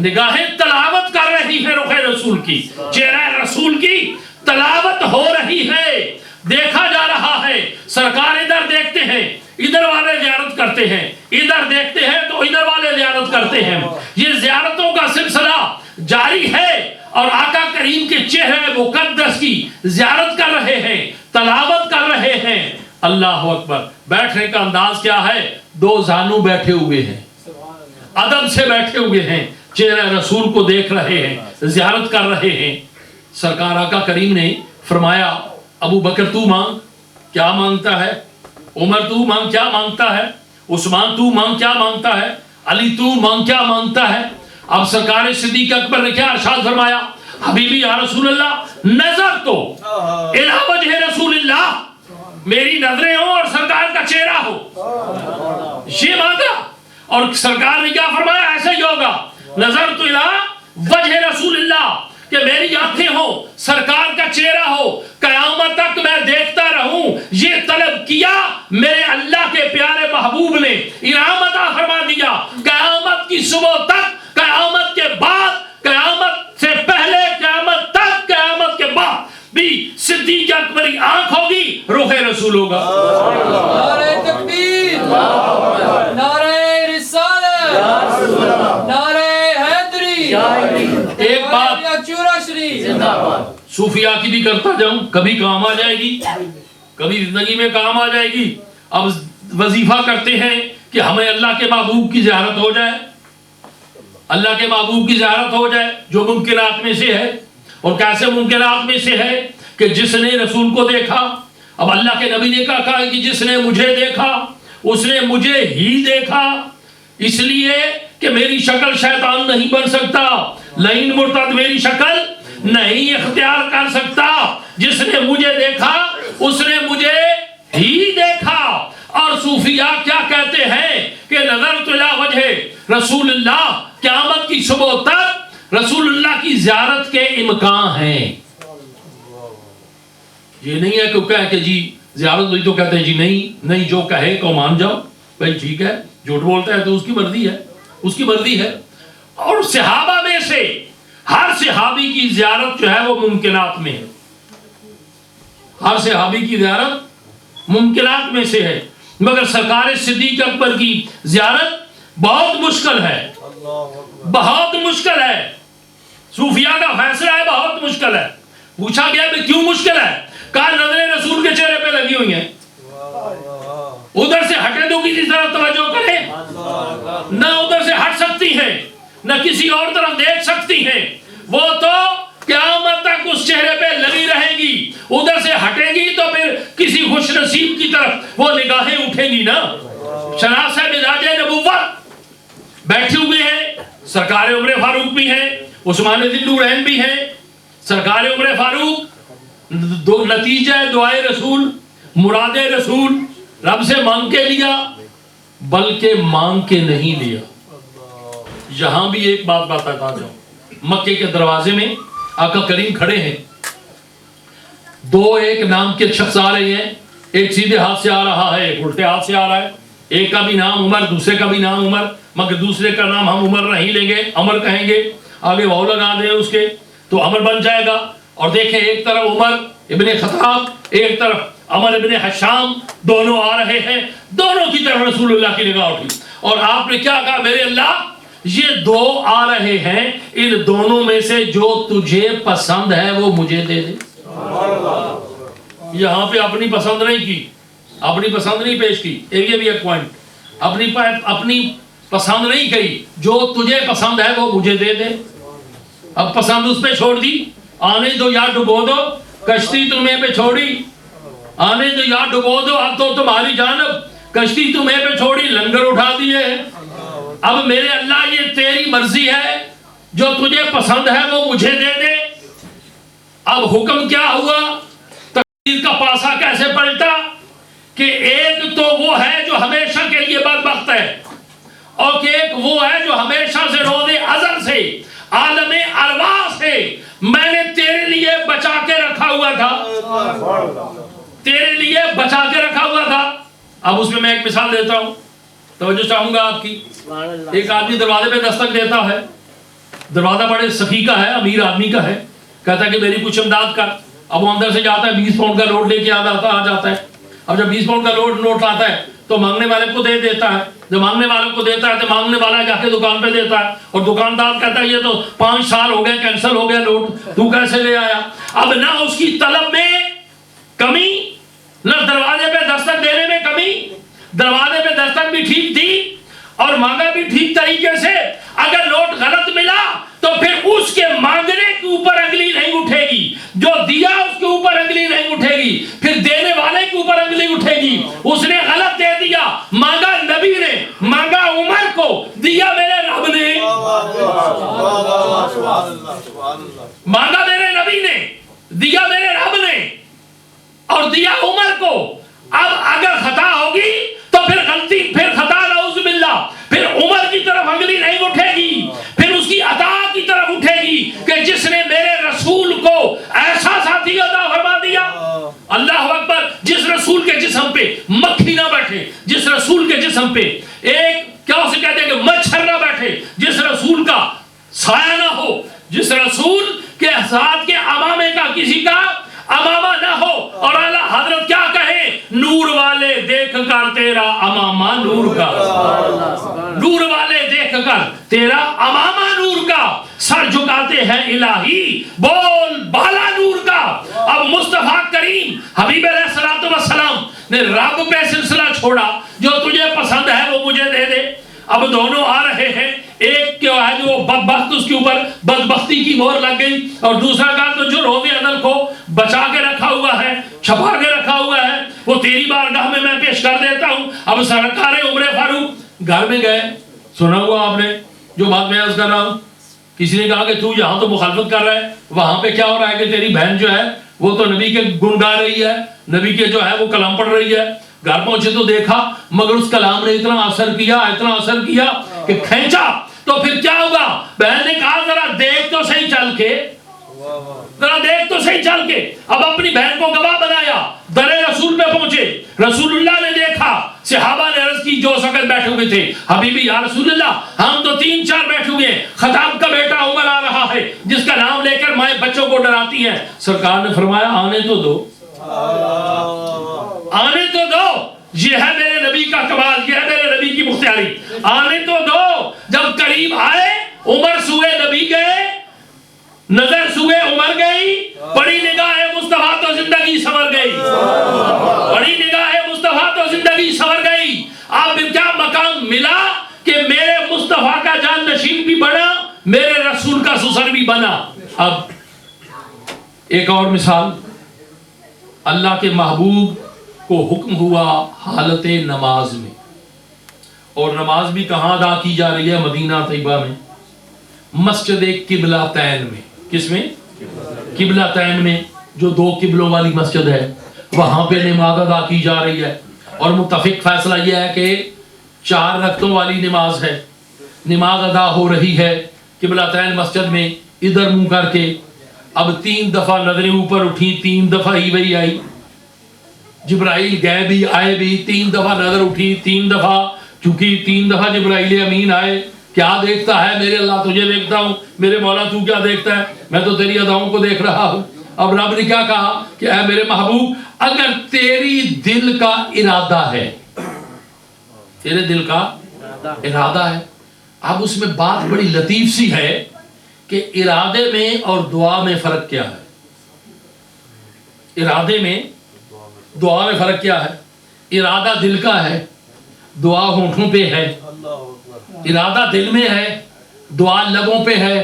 نگاہیں تلاوت کر رہی ہیں رخ رسول کی، چہرہ رسول کی تلاوت ہو رہی ہے، دیکھا جا رہا ہے. سرکار ادھر دیکھتے ہیں ادھر والے زیارت کرتے ہیں، ادھر دیکھتے ہیں تو ادھر والے زیارت کرتے ہیں. یہ زیارتوں کا سلسلہ جاری ہے اور آقا کریم کے چہرے مقدس کی زیارت کر رہے ہیں، تلاوت کر رہے ہیں. اللہ اکبر. بیٹھنے کا انداز کیا ہے؟ دو زانو بیٹھے ہوئے ہیں، ادب سے بیٹھے ہوئے ہیں، چہرہ رسول کو دیکھ رہے ہیں، زیارت کر رہے ہیں. سرکار آقا کریم نے فرمایا ابو بکر تو مانگ، کیا مانگتا ہے؟ عمر تو مانگ، کیا مانگتا ہے؟ عثمان تو مانگ، کیا مانگتا ہے؟ علی تو مانگ، کیا مانگتا ہے؟ اب سرکار صدیق اکبر نے کیا ارشاد فرمایا؟ حبیبی یا رسول اللہ، نظر تو الی وجہ رسول اللہ، میری نظریں ہوں اور سرکار کا چہرہ ہو، یہ مانگا. اور سرکار نے کیا فرمایا؟ ایسا ہی ہوگا، نظر تو الی وجہ رسول اللہ، کہ میری آنکھیں ہوں، سرکار کا چہرہ ہو، قیامت تک میں دیکھتا رہوں. یہ طلب کیا میرے اللہ کے پیارے محبوب نے، انعام عطا فرما دیا. قیامت کی صبح تک، قیامت کے بعد، قیامت سے پہلے، قیامت تک، قیامت کے بعد بھی صدیق اکبری آنکھ ہوگی، رخ رسول ہوگا. نعرہ تکبیر، نعرہ رسالت، نعرہ حیدری، ایک بات چورا شریف، صوفیاء کی بھی کرتا جاؤں، کبھی کام آ جائے گی، کبھی زندگی میں کام آ جائے گی. اب وظیفہ کرتے ہیں کہ ہمیں اللہ کے محبوب کی زیارت ہو جائے، اللہ کے محبوب کی زیارت ہو جائے، جو ممکنات میں سے ہے. اور کیسے ممکنات میں سے ہے کہ جس نے رسول کو دیکھا، اب اللہ کے نبی نے کہا کہ جس نے مجھے دیکھا اس نے مجھے ہی دیکھا، اس لیے کہ میری شکل شیطان نہیں بن سکتا، لعین مرتد میری شکل نہیں اختیار کر سکتا. جس نے مجھے دیکھا اس نے مجھے ہی دیکھا. اور صوفیاء کیا کہتے ہیں کہ نظرت الی وجہ رسول اللہ، قیامت کی صبح تک رسول اللہ کی زیارت کے امکان ہیں. یہ نہیں ہے کہ کہہ کہ جی زیارت ہوئی تو کہتے ہیں جی نہیں جو کہے کو مان جاؤ. بھائی ٹھیک ہے، جھوٹ بولتا ہے تو اس کی مرضی ہے، اس کی مرضی ہے. اور صحابہ میں سے ہر صحابی کی زیارت جو ہے وہ ممکنات میں ہے، ہر صحابی کی زیارت ممکنات میں سے ہے. مگر سرکار صدیق اکبر کی زیارت بہت مشکل ہے، بہت مشکل ہے. صوفیاء کا فیصلہ ہے بہت مشکل ہے. پوچھا گیا کہ کیوں مشکل ہے؟ کہا نظر رسول کے چہرے پہ لگی ہوئی ہیں، ادھر سے ہٹے تو کسی طرف توجہ کرے، نہ ادھر سے ہٹ سکتی ہیں نہ کسی اور طرف دیکھ سکتی ہیں. وہ تو قیامت تک اس چہرے پہ لگی رہیں گی. ادھر سے ہٹیں گی تو پھر کسی خوش نصیب کی طرف وہ نگاہیں اٹھیں گی نا. شناس مزاج نبوت بیٹھے ہوئے ہیں، سرکار عمر فاروق بھی ہیں، عثمان ذی النورین بھی ہیں. سرکار عمر فاروق نتیجہ دعائے رسول، مراد رسول رب سے مانگ کے لیا، بلکہ مانگ کے نہیں لیا. یہاں بھی ایک بات بتا جاؤں، مکے کے دروازے میں آقا کریم کھڑے ہیں، دو ایک نام کے شخص آ رہے ہیں، ایک سیدھے ہاتھ سے آ رہا ہے، ایک الٹے ہاتھ سے آ رہا ہے. ایک کا بھی نام عمر، دوسرے کا بھی نام عمر، مگر دوسرے کا نام ہم عمر نہیں لیں گے، عمر کہیں گے. آگے واو لگا دیں اس کے تو عمر بن جائے گا. اور دیکھیں ایک طرف عمر ابن خطاب، ایک طرف عمر ابن حشام، دونوں آ رہے ہیں، دونوں کی طرف رسول اللہ کی نگاہ اٹھی. اور آپ نے کیا کہا؟ میرے اللہ یہ دو آ رہے ہیں، ان دونوں میں سے جو تجھے پسند ہے وہ مجھے دے دے. یہاں پہ اپنی پسند نہیں کی، اپنی پسند نہیں پیش کی. یہ بھی ایک پوائنٹ، اپنی پسند نہیں کہی، جو تجھے پسند ہے وہ مجھے دے دے. اب پسند اس پہ چھوڑ دی، آنے دو یا ڈبو دو، کشتی تمہیں پہ چھوڑی. آنے دو یا ڈبو دو اب تو تمہاری جانب، کشتی تمہیں پہ چھوڑی لنگر اٹھا دیے، اب میرے اللہ یہ تیری مرضی ہے، جو تجھے پسند ہے وہ مجھے دے دے۔ اب حکم کیا ہوا، تقدیر کا پاسا کیسے پلٹا کہ ایک تو وہ ہے جو ہمیشہ کے لیے بدبخت ہے، اور کہ ایک وہ ہے جو ہمیشہ سے روز ازل سے عالم ارواح سے میں نے تیرے لیے بچا کے رکھا ہوا تھا، تیرے لیے بچا کے رکھا ہوا تھا۔ اب اس میں ایک مثال دیتا ہوں، توجہ چاہوں گا آپ کی۔ ایک آدمی دروازے پہ دستک دیتا ہے، دروازہ بڑے سخی کا ہے، امیر آدمی کا ہے، کہتا ہے کہ میری کچھ امداد کر۔ اب وہ اندر سے جاتا ہے، 20 پاؤنڈ کا نوٹ لے کے آ جاتا ہے۔ اب جب 20 پاؤنڈ کا نوٹ لاتا ہے تو مانگنے والے کو دے دیتا ہے، جب مانگنے والوں کو دیتا ہے تو مانگنے والا جا کے دکان پہ دیتا ہے، اور دکاندار کہتا ہے یہ تو 5 سال ہو گئے کینسل ہو گیا نوٹ، تو کیسے لے آیا؟ اب نہ اس کی طلب میں کمی، نہ دروازے پہ دستک دینے میں کمی، دروازے پہ دستک بھی ٹھیک تھی اور مانگا بھی ٹھیک طریقے سے۔ اگر نوٹ غلط ملا تو پھر اس کے مانگنے کے اوپر انگلی نہیں اٹھے گی، جو دیا اس کے اوپر انگلی نہیں اٹھے گی، پھر دینے والے کے اوپر انگلی اٹھے گی۔ اس نے غلط دے دیا، مانگا نبی نے، مانگا عمر کو، دیا میرے رب نے، مانگا میرے نبی نے، دیا میرے رب نے، اور دیا عمر کو۔ اب اگر خطا ہوگی تو پھر غلطی، پھر خطا نعوذ باللہ، پھر عمر کی طرف انگلی نہیں اٹھے گی، پھر اس کی عطا کی طرف اٹھے گی کہ جس نے میرے رسول کو ایسا ساتھی عطا فرما دیا۔ اللہ اکبر، جس رسول کے جسم پہ مکھی نہ بیٹھے، جس رسول کے جسم پہ ایک کیا اسے کہتے ہیں کہ مچھر نہ بیٹھے، جس رسول کا سایہ نہ ہو، جس رسول کے ساتھ کے امامے کا کسی کا امامہ نہ ہو، اور اعلیٰ حضرت کیا کہے، نور والے دیکھ کر تیرا امامہ نور کا، نور والے دیکھ کر تیرا امامہ نور کا، سر جھکاتے ہیں الہی بول بالا نور کا۔ اب مصطفیٰ کریم حبیب علیہ السلام نے رب پہ سلسلہ چھوڑا، جو تجھے پسند ہے وہ مجھے دے دے۔ اب دونوں آ رہے ہیں، ایک کیا ہے جو بدبخت، اس کے اوپر بدبختی کی مہر لگ گئی، اور دوسرا کا تو جو روز عدل کو بچا کے رکھا ہوا ہے، چھپا کے رکھا ہوا ہے، وہ تیری بارگاہ میں پیش کر دیتا ہوں۔ اب سرکار عمر فاروق گھر میں گئے، سنا ہوا آپ نے جو بات میں عرض کر رہا ہوں، کسی نے کہا کہ تو یہاں تو مخالفت کر رہا ہے، وہاں پہ کیا ہو رہا ہے کہ تیری بہن جو ہے وہ تو نبی کے گن گا رہی ہے، نبی کے جو ہے وہ کلام پڑھ رہی ہے۔ گھر پہنچے تو دیکھا، مگر اس کلام نے اتنا اثر کیا کہ کھینچا، تو پھر کیا ہوگا؟ بہن نے کہا ذرا دیکھ تو صحیح چل کے، ذرا دیکھ تو صحیح چل کے۔ اب اپنی بہن کو گواہ بنایا، در رسول پہ پہنچے، رسول اللہ نے دیکھا، صحابہ نے عرض کی جو سکت بیٹھے ہوئے تھے، حبیبی یا رسول اللہ ہم تو 3-4 بیٹھے ہوئے ہیں، خطاب کا بیٹا عمر آ رہا ہے جس کا نام لے کر مائیں بچوں کو ڈراتی ہیں۔ سرکار نے فرمایا آنے تو دو، آنے تو دو، یہ ہے میرے نبی کا کمال، یہ ہے میرے نبی کی مختاری، آنے تو دو۔ جب قریب آئے، عمر سوئے نبی گئے، نظر سوئے عمر گئی، بڑی نگاہ مصطفیٰ تو زندگی سنور گئی، بڑی نگاہ مصطفیٰ تو زندگی سنور گئی۔ اب کیا مقام ملا کہ میرے مصطفیٰ کا جان نشین بھی بنا، میرے رسول کا سسر بھی بنا۔ اب ایک اور مثال، اللہ کے محبوب کو حکم ہوا حالت نماز میں، اور نماز بھی کہاں ادا کی جا رہی ہے؟ مدینہ طیبہ میں، مسجد قبلتین میں۔ کس میں؟ قبلتین میں، جو 2 قبلوں والی مسجد ہے، وہاں پہ نماز ادا کی جا رہی ہے، اور متفق فیصلہ یہ ہے کہ 4 رکعتوں والی نماز ہے، نماز ادا ہو رہی ہے قبلتین مسجد میں، ادھر منہ کر کے۔ اب 3 دفعہ نظریں اوپر اٹھی، 3 دفعہ ہی وہی آئی، جبرائیل گئے بھی آئے بھی، 3 دفعہ نظر اٹھی، 3 دفعہ چونکہ 3 دفعہ جبرائیل امین آئے۔ کیا دیکھتا ہے میرے اللہ؟ تجھے دیکھتا ہوں، میرے مولا تو کیا دیکھتا ہے؟ میں تو تیری اداؤں کو دیکھ رہا ہوں۔ اب رب نے کیا کہا کہ اے میرے محبوب، اگر تیری دل کا ارادہ ہے، تیرے دل کا ارادہ ہے، اب اس میں بات بڑی لطیف سی ہے کہ ارادے میں اور دعا میں فرق کیا ہے؟ ارادے میں دعا میں فرق کیا ہے؟ ارادہ دل کا ہے، دعا ہونٹوں پہ ہے، ارادہ دل میں ہے، دعا لبوں پہ ہے،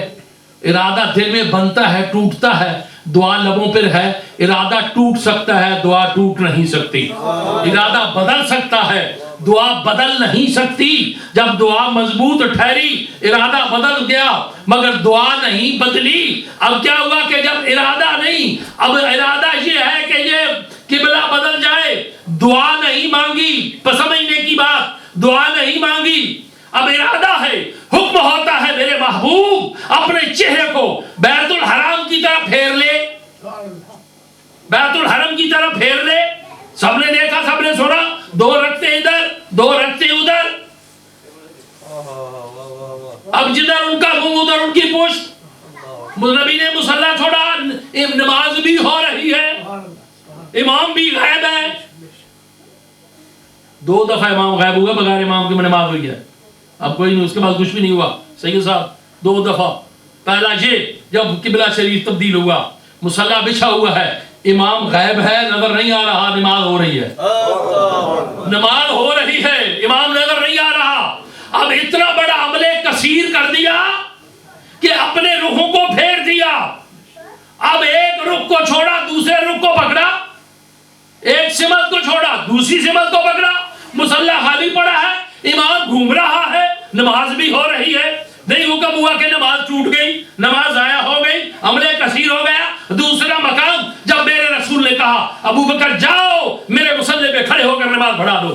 ارادہ دل میں بنتا ہے ٹوٹتا ہے، دعا لبوں پر ہے، ارادہ ٹوٹ سکتا ہے، دعا ٹوٹ نہیں سکتی. ارادہ بدل سکتا ہے، دعا بدل نہیں سکتی. جب دعا مضبوط ٹھہری، ارادہ بدل گیا مگر دعا نہیں بدلی. اب کیا ہوا کہ جب ارادہ نہیں، اب ارادہ یہ ہے کہ یہ قبلہ بدل جائے، دعا نہیں مانگی. سمجھنے کی بات، دعا نہیں مانگی، اب ارادہ ہے، حکم ہوتا ہے میرے محبوب اپنے چہرے کو بیت الحرام کی طرف پھیر لے، بیت الحرم کی طرف پھیر لے. سب نے دیکھا، سب نے سنا، 2 رکھتے ادھر 2 رکھتے ادھر. اب جدھر ان کا منہ ادھر ان کی پشت. نبی نے مصلی چھوڑا، نماز بھی ہو رہی ہے، امام بھی غائب ہے. 2 دفعہ امام غائب ہوا، بغیر امام کی نماز ہوئی ہے. اب کوئی نہیں، اس کے بعد کچھ بھی نہیں ہوا. سید صاحب 2 دفعہ. پہلا یہ جب قبلہ شریف تبدیل ہوا، مصلی بچھا ہوا ہے، امام غائب ہے، نظر نہیں آ رہا، نماز ہو رہی ہے، نماز ہو رہی ہے، امام نظر نہیں آ رہا. اب اتنا بڑا عمل کثیر کر دیا کہ اپنے رخوں کو پھیر دیا. اب ایک رخ کو چھوڑا، دوسرے رخ کو پکڑا، ایک سمت کو چھوڑا، دوسری سمت کو پکڑا. مصلی خالی پڑا ہے، امام گھوم رہا ہے، نماز بھی ہو رہی ہے. نہیں حکم ہوا کہ نماز ٹوٹ گئی، نماز ضائع ہو گئی، عمل کثیر ہو گیا. دوسرا مقام جب میرے رسول نے کہا ابو بکر جاؤ میرے مصلی پہ کھڑے ہو کر نماز پڑھا دو،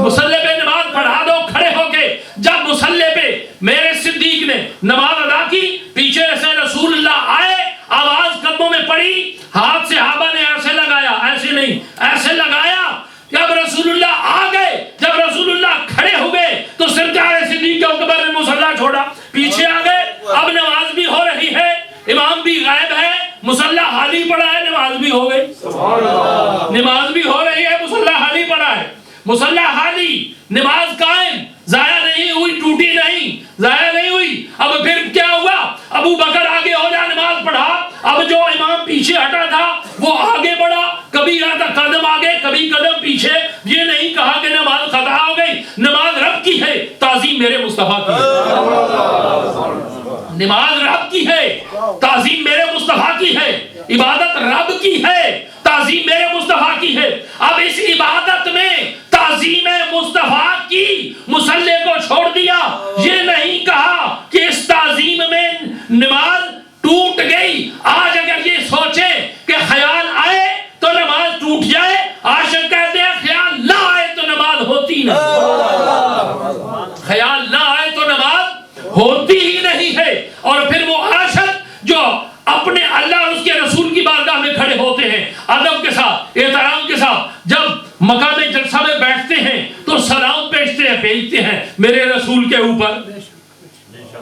مصلی پہ نماز پڑھا دو کھڑے ہو کے. جب مصلی پہ میرے صدیق نے نماز ادا کی، پیچھے سے رسول اللہ آئے، آواز قدموں میں پڑی، ہاتھ صحابہ نے ایسے لگایا، ایسے نہیں ایسے لگایا. جب رسول اللہ آ گئے، جب رسول اللہ کھڑے ہوئے تو سرکار صدیق اکبر نے مصلی چھوڑا، پیچھے آ گئے. اب نماز بھی ہو رہی ہے، امام بھی غائب ہے، مصلی خالی پڑا ہے، نماز بھی ہو گئی، نماز بھی ہو رہی ہے، مصلی خالی پڑا ہے، مصلی خالی، نماز قائم، ضائع نہیں ہوئی، ٹوٹی نہیں، ضائع نہیں ہوئی. اب پھر کیا ہوا؟ ابو بکر آگے ہو جا، نماز پڑھا. اب جو امام پیچھے ہٹا تھا وہ آگے بڑھا، کبھی قدم آگے کبھی قدم پیچھے. یہ نہیں کہا کہ نماز خطا ہو گئی، نماز رب کی ہے، تعظیم میرے مصطفیٰ کی ہے. نماز رب کی ہے، تعظیم میرے مصطفیٰ کی ہے. عبادت رب کی ہے، تعظیم میرے مصطفیٰ کی ہے. اب اس عبادت میں تعظیم مصطفیٰ کی مصلی کو چھوڑ دیا. یہ نہیں کہا کہ اس تعظیم میں نماز ٹوٹ گئی. آج اگر یہ سوچے کہ خیال آئے تو نماز ٹوٹ جائے، عاشق کہتے ہیں خیال نہ آئے تو نماز ہوتی نہیں، خیال نہ آئے تو نماز ہوتی ہی نہیں ہے. اور پھر وہ عاشق جو اپنے اللہ اور اس کے رسول کی بارگاہ میں کھڑے ہوتے ہیں، ادب کے ساتھ، احترام کے ساتھ، جب مقام جلسہ میں بیٹھتے ہیں تو سلام بھیجتے ہیں میرے رسول کے اوپر،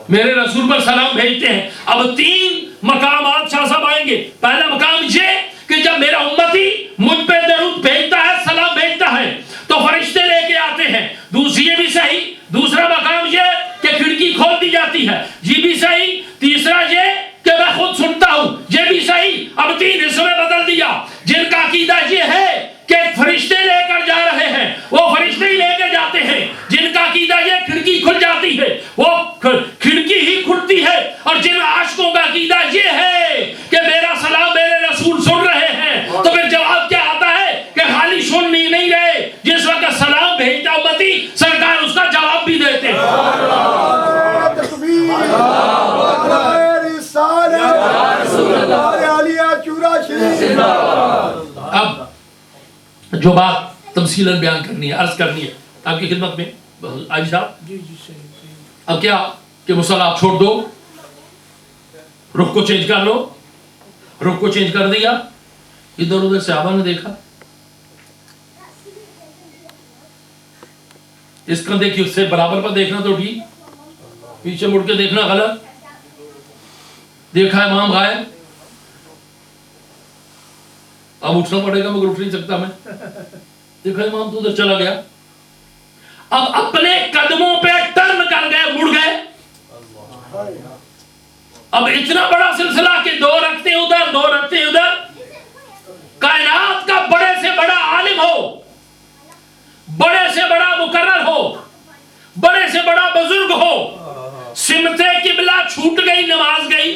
میرے رسول پر سلام بھیجتے ہیں. اب 3 مقامات شاہ صاحب آئیں گے. پہلا مقام یہ کہ جب میرا امتی مجھ پہ درود بھیجتا ہے، سلام بھیجتا ہے تو فرشتے لے کے آتے ہیں. یہ بھی صحیح. دوسرا مقام یہ کہ کھڑکی کھول دی جاتی ہے، یہ بھی صحیح. تیسرا یہ کہ میں خود سنتا ہوں، یہ بھی صحیح. اب 3 حصوں میں بدل دیا. جن کا عقیدہ یہ ہے کہ فرشتے لے کر جا رہے ہیں وہ فرشتے ہی لے کے جاتے ہیں. جن کا عقیدہ یہ کھڑکی کھل جاتی ہے وہ کھڑکی ہی کھلتی ہے. اور جن عاشقوں کا عقیدہ یہ ہے کہ میرا سلام میرے رسول سن رہے ہیں، تو پھر جواب کیا آتا ہے کہ خالی سن نہیں رہے، جس وقت سلام بھیجتا امتی سرکار اس کا جواب بھی دیتے ہیں. اب جو بات تفصیلاً بیان کرنی ہے، عرض کرنی ہے آپ کی خدمت میں آج صاحب. اب کیا کہ مصلی آپ چھوڑ دو، رخ کو چینج کر لو. رخ کو چینج کر دیا. ادھر ادھر صحابہ نے دیکھا، اس کندھے کی اس سے برابر پر دیکھنا تو ٹھیک، پیچھے مڑ کے دیکھنا غلط. دیکھا امام غائب، اب اٹھنا پڑے گا مگر اٹھ نہیں سکتا میں. دیکھا امام تو ادھر چلا گیا. اب اپنے قدموں پہ ٹرن کر گئے، مڑ گئے. اب اتنا بڑا سلسلہ کہ 2 رکھتے ادھر 2 رکھتے ادھر. کائنات کا بڑے سے بڑا عالم ہو، بڑے سے بڑا مقرر ہو، بڑے سے بڑا بزرگ ہو، سمت قبلہ چھوٹ گئی، نماز گئی.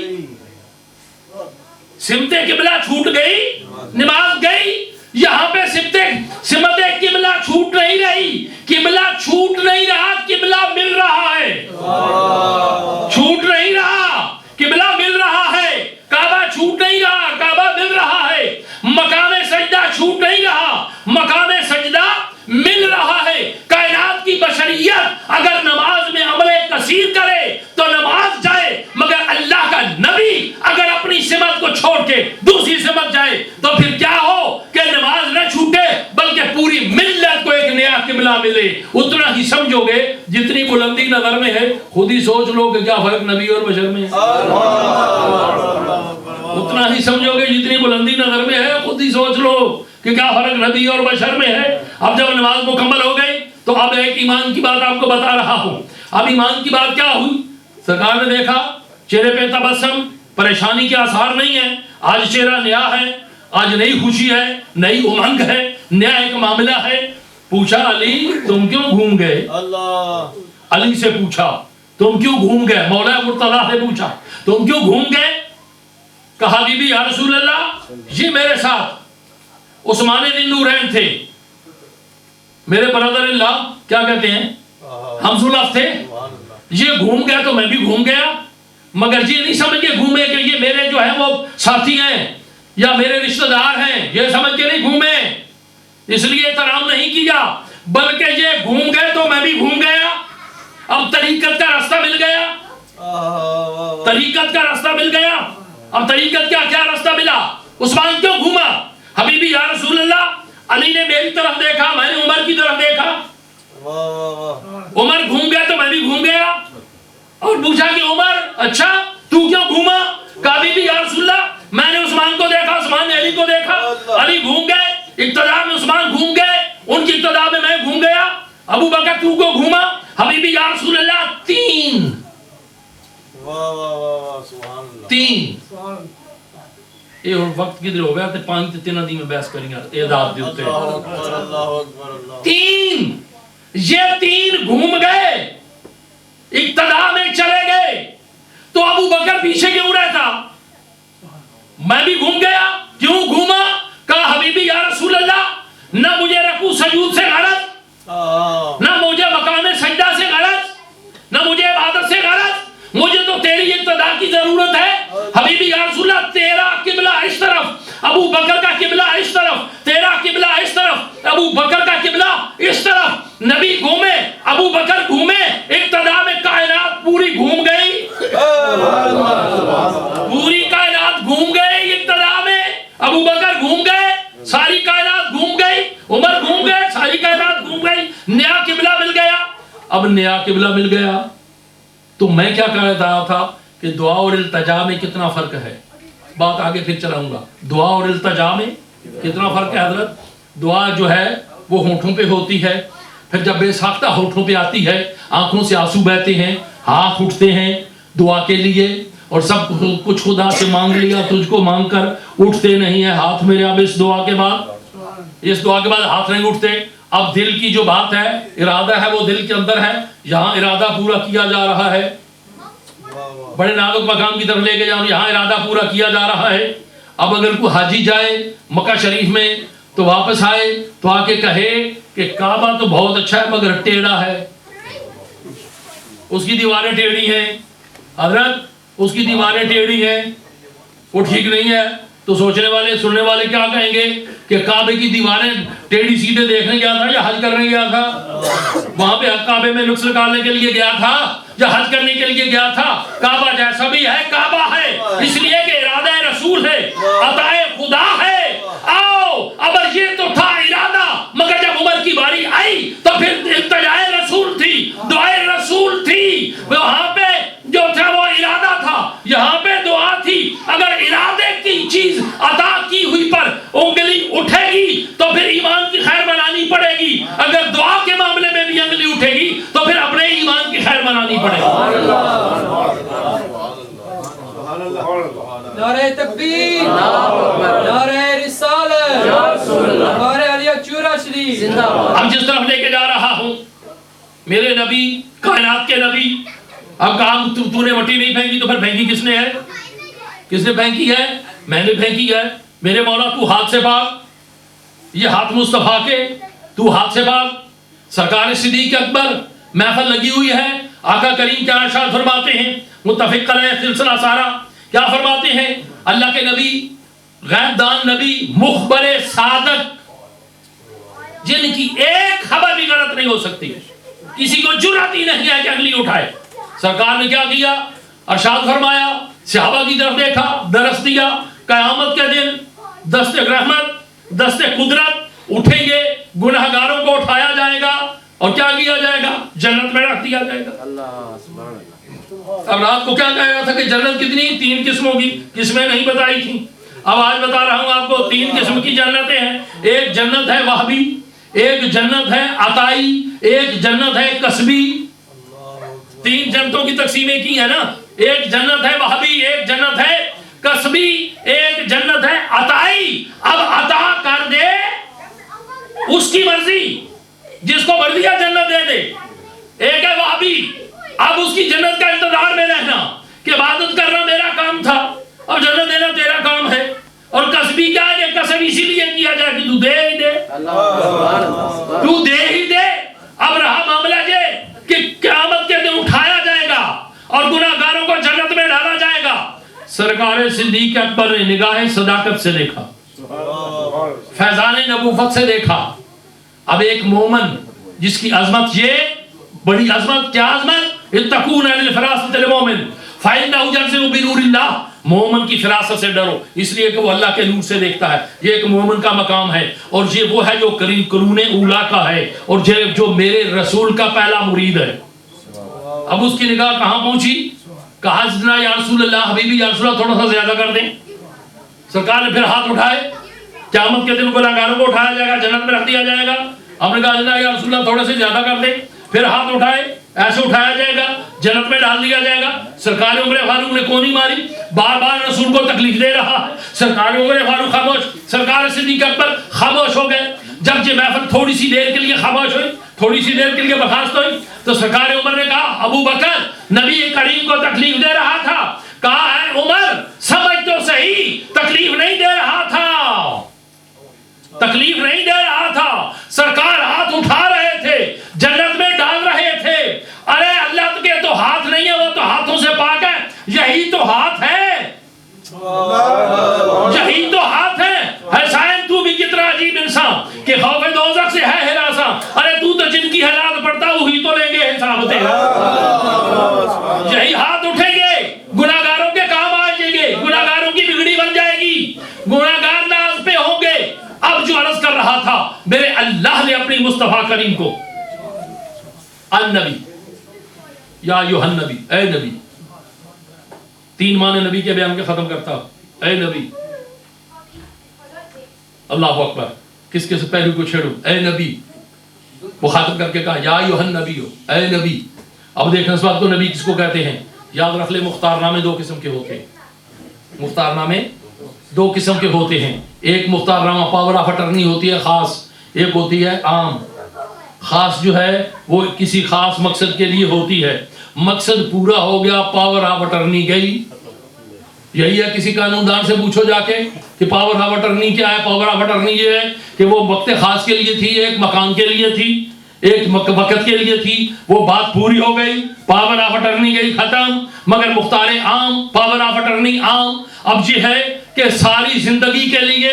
سمت قبلہ چھوٹ گئی، نماز گئی. یہاں پہ سمت قبلہ چھوٹ نہیں رہی، قبلہ چھوٹ نہیں رہا، قبلہ مل رہا ہے. چھوٹ نہیں رہا، قبلہ مل رہا ہے. کعبہ چھوٹ نہیں رہا، کعبہ مل رہا ہے. مقام سجدہ چھوٹ نہیں رہا، مقام سجدہ مل رہا ہے. کائنات کی بشریت اگر نماز میں عمل کثیر کرے تو نماز جائے، مگر اللہ کا نبی اگر اپنی سمت کو چھوڑ کے دوسری سمت جائے تو پھر کیا ہو کہ نماز نہ چھوٹے بلکہ پوری ملت کو ایک نیا قبلہ ملے. اتنا ہی سمجھو گے جتنی بلندی نظر میں ہے، خود ہی سوچ لو کہ کیا فرق نبی اور بشر میں ہے. اتنا ہی سمجھو گے جتنی بلندی نظر میں ہے، خود ہی سوچ لو کہ کیا فرق نبی اور بشر میں ہے. اب جب نماز مکمل ہو گئی تو اب ایک ایمان کی بات آپ کو بتا رہا ہوں. اب ایمان کی بات کیا ہوئی؟ سرکار نے دیکھا چہرے پہ تبسم، پریشانی کے آثار نہیں ہے. آج چہرہ نیا ہے، آج نئی خوشی ہے، نئی امنگ ہے، نیا ایک معاملہ ہے. پوچھا علی تم کیوں گھوم گئے؟ علی سے پوچھا تم کیوں گھوم گئے؟ مولا مرتضیٰ سے پوچھا تم کیوں گھوم گئے؟ کہا بی بی یا رسول اللہ یہ میرے ساتھ عثمان ذی نورین تھے، میرے برادر اللہ کیا کہتے ہیں ہم سلف تھے. یہ گھوم گیا تو میں بھی گھوم گیا، مگر یہ نہیں سمجھ کے گھومے کہ یہ میرے جو ہیں وہ ساتھی ہیں یا میرے رشتہ دار ہیں، یہ سمجھ کے نہیں گھومے، اس لیے احترام نہیں کیا، بلکہ یہ گھوم گئے تو میں بھی گھوم گیا. اب طریقت کا راستہ مل گیا، طریقت کا راستہ مل گیا. اب طریقت کا کیا راستہ ملا؟ عثمان کیوں گھوما؟ حبیبی یا رسول اللہ علی نے میری طرف دیکھا، میں نے عمر کی طرف دیکھا. عمر گھوم گیا تو میں بھی گھوم گیا. اور پوچھا کہ عمر اچھا تو کیوں گھوما؟ کہا بی بی یا رسول اللہ میں نے عثمان کو دیکھا، عثمان نے علی کو دیکھا، علی گھوم گئے، اقتداء میں عثمان گھوم گئے، ان کی اقتداء میں میں گھوم گیا. ابو بکر تو کو گھوما؟ حبیبی یا رسول اللہ تین یہ وقت کدھر ہو گیا تے 5 تے 3 دی میں بحث کریں گے اعداد دے اوتے. تین یہ تین گھوم گئے، اقتداء میں چلے گئے، تو ابو بکر پیچھے کیوں رہتا؟ میں بھی گھوم گیا. کیوں گھوما؟ کہا حبیبی یا رسول اللہ نہ مجھے رکوع سجود سے غرض، نہ مجھے مقام سجدہ سے غرض، نہ مجھے عبادت سے غرض، مجھے تو تیری اقتداء کی ضرورت ہے. حبیبی یا رسول اللہ تیرا قبلہ اس طرف، ابو بکر کا قبلہ اس طرف، تیرا قبلہ اس طرف، ابو بکر کا قبلہ اس طرف. نبی گھومے، ابو بکر گھومے، اقتداء میں کائنات پوری گھوم گئی، پوری کائنات گھوم گئی. اقتداء میں ابو بکر گھوم گئے، ساری کائنات گھوم گئی، عمر گھوم گئے، ساری کائنات گھوم گئی. نیا قبلہ مل گیا. اب نیا قبلہ مل گیا تو میں کیا کہہ رہا تھا کہ دعا اور التجا میں کتنا فرق ہے، بات آگے پھر چلاؤں گا. دعا اور التجا میں کتنا فرق ہے حضرت؟ دعا جو ہے وہ ہونٹوں پہ ہوتی ہے، پھر جب بے ساختہ ہونٹوں پہ آتی ہے آنکھوں سے آنسو بہتے ہیں، ہاتھ اٹھتے ہیں دعا کے لیے، اور سب کچھ خدا سے مانگ لیا تجھ کو مانگ کر اٹھتے نہیں ہیں ہاتھ میرے. اب اس دعا کے بعد ہاتھ نہیں اٹھتے. اب دل کی جو بات ہے، ارادہ ہے، وہ دل کے اندر ہے، یہاں ارادہ پورا کیا جا رہا ہے. بڑے نازک مقام کی طرف لے کے جاؤ، یہاں ارادہ پورا کیا جا رہا ہے. اب اگر کوئی حاجی جائے مکہ شریف میں تو واپس آئے تو آ کے کہے کہ کعبہ تو بہت اچھا ہے مگر ٹیڑھا ہے، اس کی دیواریں ٹیڑھی ہیں. حضرت اس کی دیواریں ٹیڑھی ہیں، وہ ٹھیک نہیں ہے، تو سوچنے والے سننے والے کیا کہیں گے کہ کعبے کی دیواریں ٹیڑھی سیدھے دیکھنے گیا تھا یا حج کرنے گیا تھا؟ وہاں پہ کعبے میں نقص نکالنے کے لیے گیا تھا یا حج کرنے کے لیے گیا تھا؟ کعبہ جیسا بھی ہے کعبہ ہے، اس لیے کہ ارادہ رسول ہے، عطا خدا ہے. آؤ اب یہ تو تھا ارادہ، مگر جب عمر کی باری آئی تو پھر التجائے رسول تھی، دعائے رسول تھی. وہاں پہ جو تھا وہ ارادہ تھا، یہاں پہ دعا تھی. اگر ارادے کی چیز عطا کی ہوئی پر انگلی اٹھے گی تو پھر ایمان کی خیر بنانی پڑے گی، اگر دعا کے معاملے میں بھی انگلی اٹھے گی تو پھر اپنے ایمان کی خیر بنانی پڑے گی. نعرہ تکبیر، نعرہ رسالت، نعرہ علی چورا شریف. اب جس طرف لے کے جا رہا ہوں میرے نبی، کائنات کے نبی. اب کہا تو نے مٹی نہیں پھینکی تو پھر پھینکی کس نے ہے؟ کس نے پھینکی ہے؟ میں نے پھینکی ہے. میرے مولا تو ہاتھ سے بھاگ, یہ ہاتھ مصطفیٰ کے, تو ہاتھ سے بھاگ. سرکار صدیق اکبر محفل لگی ہوئی ہے, آقا کریم کیا ارشاد فرماتے ہیں, متفق علیہ سلسلہ سارا, کیا فرماتے ہیں اللہ کے نبی, غیب دان نبی, مخبر صادق, جن کی ایک خبر بھی غلط نہیں ہو سکتی, کسی کو جرأت ہی نہیں ہے کہ اگلی اٹھائے. سرکار نے کیا کیا, ارشاد فرمایا, صحابہ کی طرف دیکھا, درس دیا, قیامت کے دن دست رحمت, دست قدرت اٹھیں گے, گناہگاروں کو اٹھایا جائے گا اور کیا کیا جائے گا, جنت میں رکھ دیا جائے گا. اب رات کو کیا کہہ رہا تھا کہ جنت کتنی, 3 قسموں کی, قسمیں نہیں بتائی تھیں. اب آج بتا رہا ہوں آپ کو 3 قسم کی جنتیں ہیں. ایک جنت ہے وہبی, ایک جنت ہے عطائی, ایک جنت ہے کسبی. 3 جنتوں کی تقسیمیں کی ہیں نا, ایک جنت ہے وہبی, ایک جنت ہے کسبی, ایک جنت ہے عطائی. اب عطا کر دے اس کی مرضی, جس کو مرضی ہے جنت دے دے. ایک ہے وہبی, اب اس کی جنت کا انتظار میں رہنا کہ عبادت کرنا میرا کام تھا اور جنت دینا تیرا کام ہے. اور کسبی کیا ہے, کسب اسی لیے کیا جائے کہ تو دے ہی دے, تو دے ہی دے. اب رہا معاملہ یہ کہ قیامت کے دن اٹھایا جائے گا اور گناہگاروں کو جنت میں ڈالا جائے گا. سرکار صدیق اکبر نے نگاہ صداقت سے دیکھا, فیضان نبوت سے دیکھا. اب ایک مومن جس کی عظمت, یہ بڑی عظمت, کیا عظمت, اتقون عن الفراست المومن فإنه ينزل بنور اللہ. مومن کی فراست سے ڈرو, اس لیے کہ وہ اللہ کے نور سے دیکھتا ہے. یہ ایک مومن کا مقام ہے, اور یہ وہ ہے جو قرون اولا کا ہے, اور جو میرے رسول کا پہلا مرید ہے. اب اس کی نگاہ کہاں پہنچی, کہا جنا یا رسول اللہ, حبیبی یا رسول اللہ تھوڑا سا زیادہ کر دیں. سرکار نے پھر ہاتھ اٹھائے, قیامت کے دن گناہگاروں کو اٹھایا جائے گا, جنت میں رکھ دیا جائے گا. ہم نے کہا جنا یا رسول اللہ تھوڑے سے زیادہ کر دیں. پھر ہاتھ اٹھائے, ایسے اٹھایا جائے گا, جنت میں ڈال دیا جائے گا. سرکار عمر فاروق نے کونی ماری, بار بار رسول کو تکلیف دے رہا ہے. سرکار عمر فاروق خاموش, سرکار صدیق اکبر خاموش ہو گئے. جب یہ محفل تھوڑی سی دیر کے لیے خاموش ہوئی, تھوڑی سی دیر کے لیے برخاست ہوئی, تو سرکار عمر نے کہا, ابو بکر نبی کریم کو تکلیف دے رہا تھا. کہا ہے عمر سمجھ تو صحیح, تکلیف نہیں دے رہا تھا, تکلیف نہیں دے رہا تھا. سرکار ہاتھ اٹھا رہے تھے, جنت میں ڈال رہے تھے. ارے اللہ کے تو ہاتھ نہیں ہے, وہ تو ہاتھوں سے پاک ہے. یہی تو ہاتھ ہے, یہی تو ہاتھ ہے. حسین تو بھی کتنا عجیب انسان کہ خوف دوزخ سے ہے ہراساں. ارے تو جن کی حالات پڑتا وہی تو لیں گے حساب تیرا. یہی ہاتھ اٹھیں گے, گناہگاروں کے کام آ جائیں گے, گناہگاروں کی بگڑی بن جائے گی, گناہگار ناز پہ ہوں گے. اب جو عرض کر رہا تھا, میرے اللہ نے اپنی مصطفیٰ کریم کو النبی, یا ایھا النبی, اے نبی, 3 معنی نبی کے بیان کے ختم کرتا, اے نبی. اللہ اکبر, کس کے سے پہلو کو چھیڑو, اے نبی. وہ ختم کر کے کہا یا ایھا النبی, اے نبی. اب دیکھیں اس بات کو نبی کس کو کہتے ہیں, یاد رکھ لے. مختار نامے 2 قسم کے ہوتے ہیں, مختار نامے 2 قسم کے ہوتے ہیں. ایک مختار نامہ پاور آف اٹرنی ہوتی ہے خاص, ایک ہوتی ہے عام. خاص جو ہے وہ کسی خاص مقصد کے لیے ہوتی ہے, مقصد پورا ہو گیا, پاور آف اٹرنی گئی. یہی ہے, کسی قانون دان سے پوچھو جا کے کہ پاور آف اٹرنی کیا ہے. پاور آف اٹرنی یہ ہے کہ وہ وقت خاص کے لیے تھی, ایک مکان کے لیے تھی, ایک وقت کے لیے تھی, وہ بات پوری ہو گئی, پاور آف اٹرنی گئی, ختم. مگر مختار عام, پاور آف اٹرنی عام. اب یہ ہے کہ ساری زندگی کے لیے,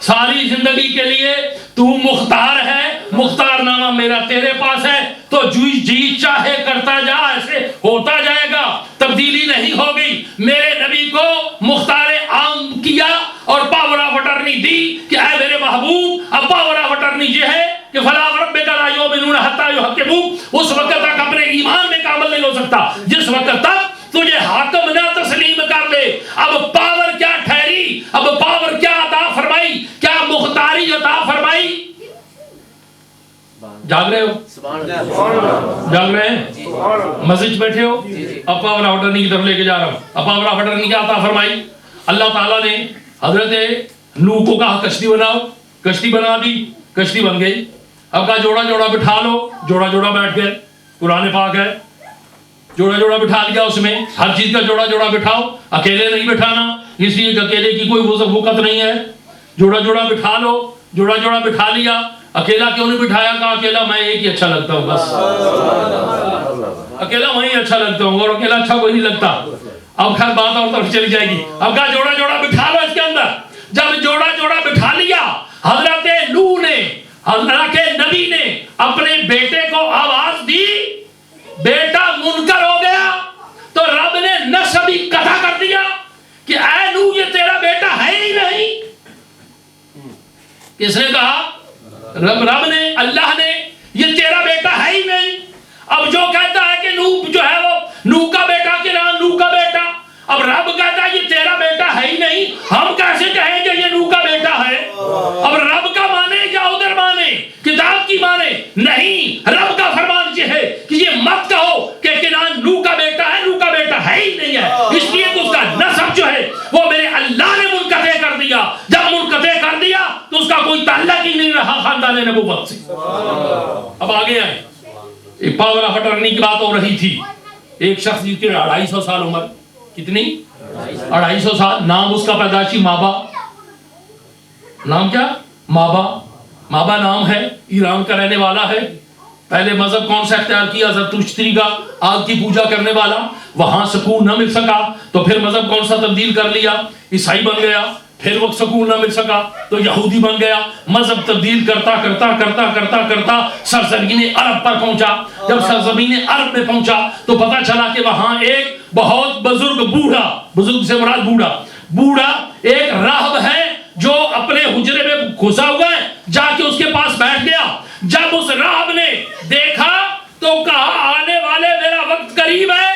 ساری زندگی کے لیے تو مختار ہے, مختار نامہ میرا تیرے پاس ہے, تو جی چاہے کرتا جا, ایسے ہوتا جائے گا, تبدیلی نہیں ہوگی. میرے نبی کو مختار عام کیا اور پاور آف اٹرنی دی کہ اے میرے محبوب, اب پاور آف اٹرنی یہ ہے کہ فلا وربک لا یؤمنون حتی یحکموک. اس وقت تک اپنے ایمان میں کامل نہیں ہو سکتا جس وقت تک تجھے حاکم نہ تسلیم کر لے. اب پاور کیا ٹھہری, اب پاور کیا عطا فرمائی, کیا مختاری عطا فرمائی. جاگ رہے ہو, جاگ رہے ہیں, مسجد بیٹھے ہو. اب پاور آف اٹرنی کی طرف لے کے جا رہا ہوں. اب پاور آف اٹرنی کیا عطا فرمائی. اللہ تعالیٰ نے حضرت نوح کو کہا کشتی بناؤ, کشتی بنا دی, کشتی بن گئی. اب کہا جوڑا جوڑا بٹھا لو, جوڑا جوڑا بیٹھ گئے. قرآن پاک ہے, جوڑا جوڑا بٹھا لیا, اس میں ہر چیز کا جوڑا جوڑا بٹھاؤ, اکیلے نہیں بٹھانا. اس لیے کہ اکیلے کی کوئی وقت نہیں ہے، جوڑا جوڑا بٹھا لو، جوڑا جوڑا بٹھا لیا، اکیلا کیوں نہیں بٹھایا؟ کہا اکیلا میں ایک ہی اچھا لگتا ہوں، بس اکیلا وہیں اچھا لگتا ہوں، اور اکیلا اچھا کوئی نہیں لگتا۔ اب خیر بات اور طرف چلی جائے گی۔ اب کہا جوڑا جوڑا بٹھا لو اس کے اندر۔ جب جوڑا جوڑا بٹھا لیا، حضرت نوح نے، اللہ کے نبی نے اپنے بیٹے کو آواز دی، بیٹا منکر ہو گیا، تو رب نے نسب ہی قطع کر دیا کہ اے نوح یہ تیرا بیٹا ہے ہی نہیں۔ کس نے کہا؟ رب نے، اللہ نے، یہ تیرا بیٹا ہے ہی نہیں۔ اب جو کہتا ہے کہ نوح جو ہے وہ نوح کا بیٹا کہ نہ نوح کا بیٹا، اب رب کہتا ہے یہ تیرا بیٹا ہے ہی نہیں، ہم کیسے کہیں کہ یہ نوح کا بیٹا ہے؟ اب رب کا مانے یا ادھر مانے، کتاب کی مانے؟ نہیں، رب کا فرمان یہ ہے کہ یہ مت کہو کہ کنعان نوح کا بیٹا ہے، نوح کا بیٹا ہے ہی نہیں ہے، اس لیے کہ اس کا نسب جو ہے وہ میرے اللہ نے منقطع کر دیا۔ جب منقطع کر دیا تو اس کا کوئی تعلق ہی نہیں رہا خاندان نبوت سے۔ اب آگے آئے، ایک پاور آف اٹرنی کی بات ہو رہی تھی۔ ایک شخص جس کی 250 سال عمر، کتنی؟ 250 سال، نام اس کا پیدائشی مابا، نام کیا؟ مابا، مابا نام ہے، ایران کا رہنے والا ہے۔ پہلے مذہب کون سا اختیار کیا؟ زرتشتی کا، آگ کی پوجا کرنے والا، وہاں سکون نہ مل سکا تو پھر مذہب کون سا تبدیل کر لیا؟ عیسائی بن گیا۔ پھر وہ سکون نہ مل سکا تو یہودی بن گیا۔ مذہب تبدیل کرتا کرتا کرتا کرتا کرتا سرزمین عرب پر پہنچا۔ جب سرزمین عرب میں پہنچا تو پتا چلا کہ وہاں ایک بہت بزرگ بوڑھا، بزرگ سے مراد بوڑھا ایک راہب ہے جو اپنے حجرے میں گھسا ہوا ہے، جا کے اس کے پاس بیٹھ گیا۔ جب اس راہب نے دیکھا تو کہا آنے والے میرا وقت قریب ہے،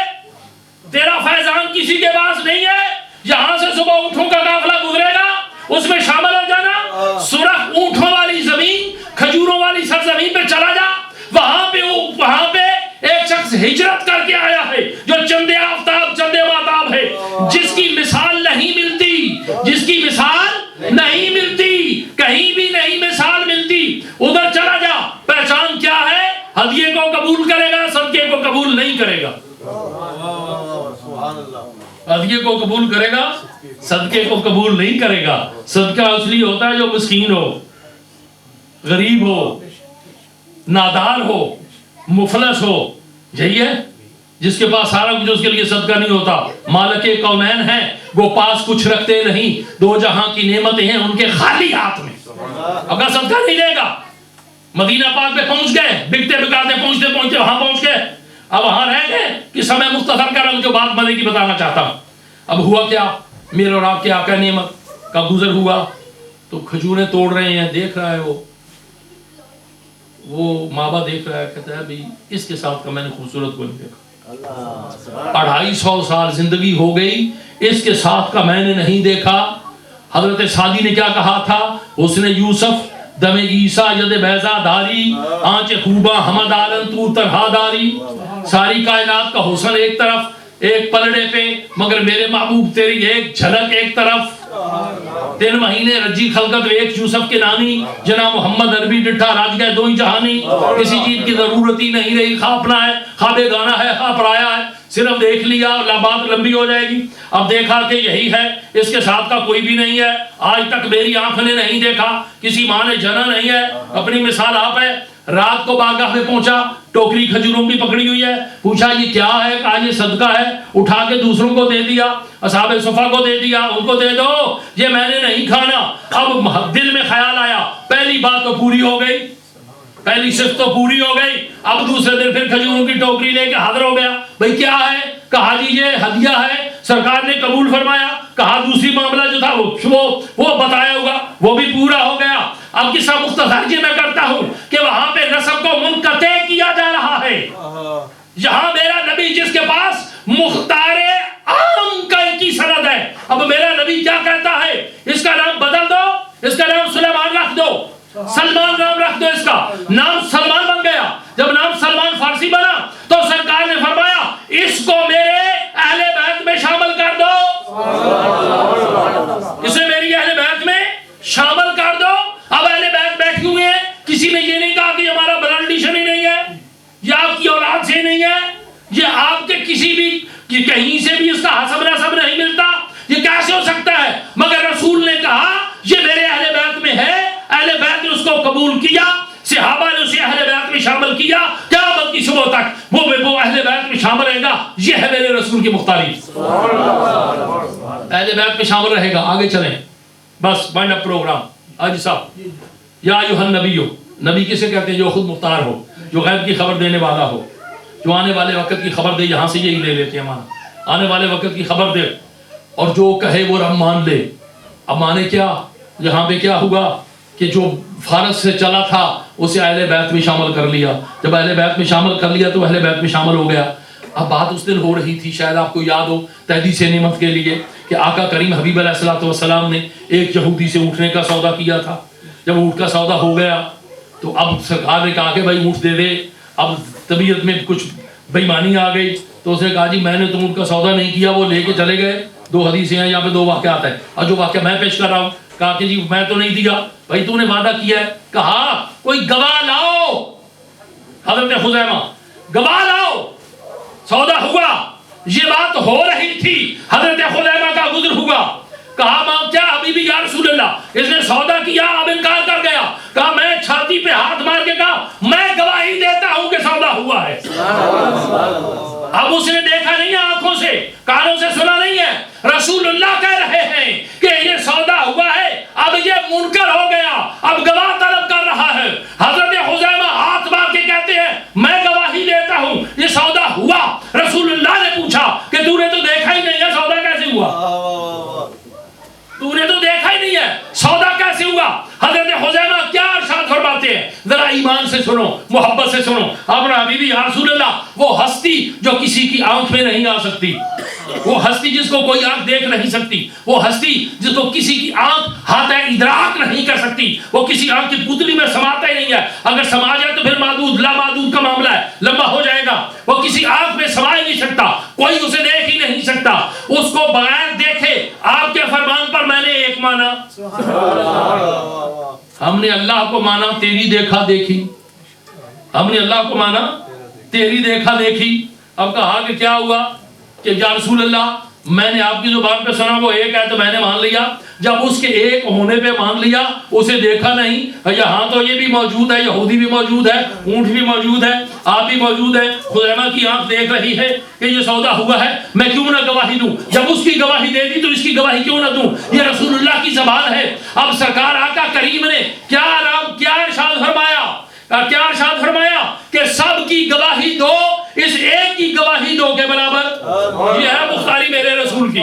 تیرا فیضان کسی کے پاس نہیں ہے، یہاں سے صبح اونٹوں کا قافلہ گزرے گا، اس میں شامل ہو جانا، سرخ اونٹوں والی زمین، کھجوروں والی سرزمین پہ چلا جا۔ وہاں پہ ایک شخص ہجرت کر کے آیا ہے جو چندے آفتاب چندے ماتاب ہے، جس کی مثال نہیں ملتی، جس کی مثال نہیں ملتی، کہیں بھی نہیں مثال ملتی، ادھر چلا جا۔ پہچان کیا ہے؟ ہدیے کو قبول کرے گا، صدقے کو قبول نہیں کرے گا۔ ہدیے کو قبول کرے گا، صدقے کو قبول نہیں کرے گا۔ صدقہ اس لیے ہوتا ہے جو مسکین ہو، غریب ہو، نادار ہو، مفلس ہو، یہی ہے جس کے پاس سارا کچھ، اس کے لیے صدقہ نہیں ہوتا۔ مالک کونین ہیں، وہ پاس کچھ رکھتے نہیں، دو جہاں کی نعمتیں ہیں ان کے خالی ہاتھ میں، اگر صدقہ نہیں دے گا۔ مدینہ پاک میں پہنچ گئے، بکتے بکاتے پہنچتے پہنچتے وہاں پہنچ گئے۔ اب وہاں رہ گئے کہ سمے مختصر کر ان کے بعد مدے کی بتانا چاہتا ہوں۔ اب ہوا کیا، میرے اور آپ کے آقا نعمت کا گزر ہوا تو کھجوریں توڑ رہے ہیں، دیکھ رہا ہے وہ مابا دیکھ رہا ہے، کہتا ہے بھئی اس کے ساتھ کا میں نے خوبصورت کوئی نہیں دیکھا، 250 سال زندگی ہو گئی، اس کے ساتھ کا میں نے نہیں دیکھا۔ حضرت سعدی نے کیا کہا تھا؟ حسن یوسف دم عیسیٰ ید بیضا داری، آنچ خوباں حمد عالم تو تنہا داری۔ ساری کائنات کا حسن ایک طرف ایک پلڑے پہ، مگر میرے محبوب تیری ایک جھلک ایک طرف۔ 3 مہینے رجی خلقت ایک یوسف کے نانی، جناب محمد عربی ڈٹھا راج گئے دو ہی جہانی۔ کسی چیز کی ضرورت ہی نہیں رہی، خواہ اپنا ہے خواہ بیگانہ ہے خواہ پرایا ہے، صرف دیکھ لیا بات لمبی ہو جائے گی۔ اب دیکھا کہ یہی ہے، اس کے ساتھ کا کوئی بھی نہیں ہے، آج تک میری آنکھ نے نہیں دیکھا، کسی ماں نے جنا نہیں ہے، اپنی مثال آپ ہے۔ رات کو بارگاہ میں پہنچا، ٹوکری کھجوروں کی پکڑی ہوئی ہے، پوچھا یہ کیا ہے؟ کہا یہ صدقہ ہے، اٹھا کے دوسروں کو دے دیا، اصحاب صفا کو دے دیا، ان کو دے دو، یہ میں نے نہیں کھانا۔ اب دل میں خیال آیا، پہلی بات تو پوری ہو گئی، پہلی صفت تو پوری ہو گئی۔ اب دوسرے دن پھر کھجوروں کی ٹوکری لے کے حاضر ہو گیا، بھئی کیا ہے؟ کہا جی یہ ہدیہ ہے، سرکار نے قبول فرمایا۔ کہا دوسری معاملہ جو تھا وہ بتایا ہوگا، وہ بھی پورا ہو گیا۔ اب قصہ مختصر میں کرتا ہوں کہ وہاں پہ نسب کو منقطع کیا جا رہا ہے۔ یہاں میرا نبی جس کے پاس مختار عام کی سند ہے، اب میرا نبی کیا کہتا ہے؟ اس کا نام بدل دو، اس کا نام سلیمان رکھ دو، سلمان نام رکھ دو، اس کا نام سلمان بن گیا۔ جب نام سلمان فارسی بنا تو سرکار نے فرمایا اس کو میرے اہل بیت میں شامل کر دو، اسے میری اہل بیت میں شامل کر دو۔ اب اہل بیت بیٹھے ہوئے ہیں، کسی نے یہ نہیں کہا کہ ہمارا بلڈ ریلیشن ہی نہیں ہے، یہ آپ کی اولاد سے نہیں ہے، یہ آپ کے کسی بھی کہیں سے بھی اس کا حسب نسب نہیں ملتا، یہ کیسے ہو سکتا ہے؟ یہ ہے میرے رسول کی مختاری. اہل بیت میں شامل رہے گا. آگے چلیں, بس بائنڈ اپ پروگرام. حاجی صاحب, یا ایھا النبی, نبی کسے کہتے ہیں؟ جو خود مختار ہو, جو غیب کی خبر دینے والا ہو, جو آنے والے وقت کی خبر دے. یہاں سے یہی لے لیتے ہیں مانا, آنے والے وقت کی خبر دے اور جو کہے وہ رب مان لے. اب مانے کیا؟ یہاں پہ کیا ہوا کہ جو فارس سے چلا تھا اسے اہل بیت میں شامل کر لیا. جب اہل بیت میں شامل کر لیا تو اہل بیت میں شامل ہو گیا. اب بات اس دن ہو رہی تھی, شاید آپ کو یاد ہو, تحدیث نعمت کے لیے, کہ آقا کریم حبیب علیہ الصلوۃ والسلام نے ایک یہودی سے اونٹنے کا سودا کیا تھا. جب اونٹ کا سودا ہو گیا تو اب سرکار نے کہا کہ بھائی اونٹ دے دے. اب طبیعت میں کچھ بےایمانی آ گئی تو اس نے کہا جی میں نے تو اونٹ کا سودا نہیں کیا, وہ لے کے چلے گئے. 2 حدیثیں ہیں, یہاں پہ 2 واقعات ہیں, اور جو واقعہ میں پیش کر رہا ہوں, کہا کہ جی میں تو نہیں دیا. بھائی تو نے وعدہ کیا ہے. کہا کوئی گواہ لاؤ. حضرت خزیمہ, گواہ لاؤ, سودا ہوا. یہ بات ہو رہی تھی, حضرت خزیمہ کا گزر ہوا. کہا ماں کیا حبیبی یا رسول اللہ, اس نے سودا کیا, اب انکار کر گیا. کہا میں چھاتی پہ ہاتھ مار کے کہا میں گواہی دیتا ہوں کہ سودا ہوا ہے. اب اس نے دیکھا نہیں ہے آنکھوں سے, کانوں سے سنا نہیں ہے. رسول اللہ کہہ رہے ہیں کہ یہ سودا ہوا ہے, اب یہ منکر ہو گیا, اب گواہ طلب کر رہا ہے. حضرت خزیمہ ہاتھ مار کے کہتے ہیں میں گواہی دیتا ہوں یہ سودا ہوا. رسول اللہ نے پوچھا کہ تو نے تو دیکھا ہی نہیں ہے, سودا کیسے ہوا؟ تو نے تو دیکھا ہی نہیں ہے, سودا کیسے ہوا؟ حضرت خزیمہ کیا ارشاد فرماتے ہیں, ذرا ایمان سے سنو, محبت سے سنو. اپنا حبیبی یا رسول اللہ, وہ ہستی جو کسی کی آنکھ میں نہیں آ سکتی, وہ ہستی جس کو کوئی آنکھ دیکھ نہیں سکتی, وہ ہستی جس کو کسی کی آنکھ ہاتھ ادراک نہیں کر سکتی, وہ کسی آنکھ کی پتلی میں سماتا ہی نہیں ہے. اگر سما جائے تو پھر معدود لا معدود کا معاملہ ہے, لمبا ہو جائے گا. وہ کسی آنکھ میں سما ہی نہیں سکتا, کوئی اسے دیکھ ہی نہیں سکتا. اس کو بغیر دیکھے آپ کے فرمان پر میں نے ایک مانا. ہم نے اللہ کو مانا, تیری دیکھا دیکھی. ہم نے اللہ کو مانا, تیری دیکھا دیکھی. اب کہا کہ کیا ہوا کہ یا رسول اللہ میں نے آپ کی زبان پہ سنا وہ ایک ہے تو میں نے مان لیا. جب اس کے ایک ہونے پہ مان لیا, اسے دیکھا نہیں. یہاں تو یہ بھی موجود ہے, یہودی بھی موجود ہے, اونٹ بھی موجود ہے, آپ بھی موجود ہے. خزیمہ کی آنکھ دیکھ رہی ہے کہ یہ سودا ہوا ہے, میں کیوں نہ گواہی دوں؟ جب اس کی گواہی دے دی تو اس کی گواہی کیوں نہ دوں؟ یہ رسول اللہ کی زبان ہے. اب سرکار آقا کریم نے کیا ارشاد فرمایا, کیا ارشاد فرمایا کہ سب کی گواہی دو, اس ایک کی گواہی دو کے برابر. یہ ہے مختاری میرے رسول کی,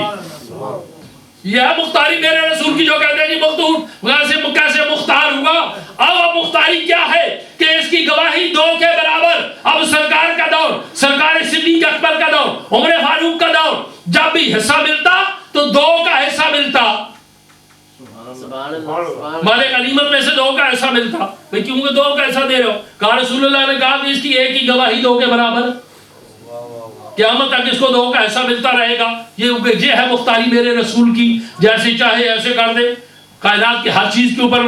یہ ہے مختاری میرے رسول کی. جو کہتے ہیں جی مختار کیسے مختار ہوا. اب مختاری کیا ہے کہ اس کی گواہی 2 کے برابر. اب سرکار کا دور, سرکار صدیق اکبر کا دور, عمر فاروق کا دور, جب بھی حصہ ملتا تو 2 کا حصہ ملتا. مالک غنیمت میں سے 2 کا حصہ ملتا. بھئی کیوں کہ 2 کا حصہ دے رہے ہو؟ کہا رسول اللہ نے کہا کہ اس کی ایک ہی گواہی 2 کے برابر. قیامت تک اس کو 2 کا حصہ ملتا رہے گا. یہ ہے مختاری میرے رسول کی. جیسے چاہے ایسے کر دے. کائنات کی ہر چیز کے اوپر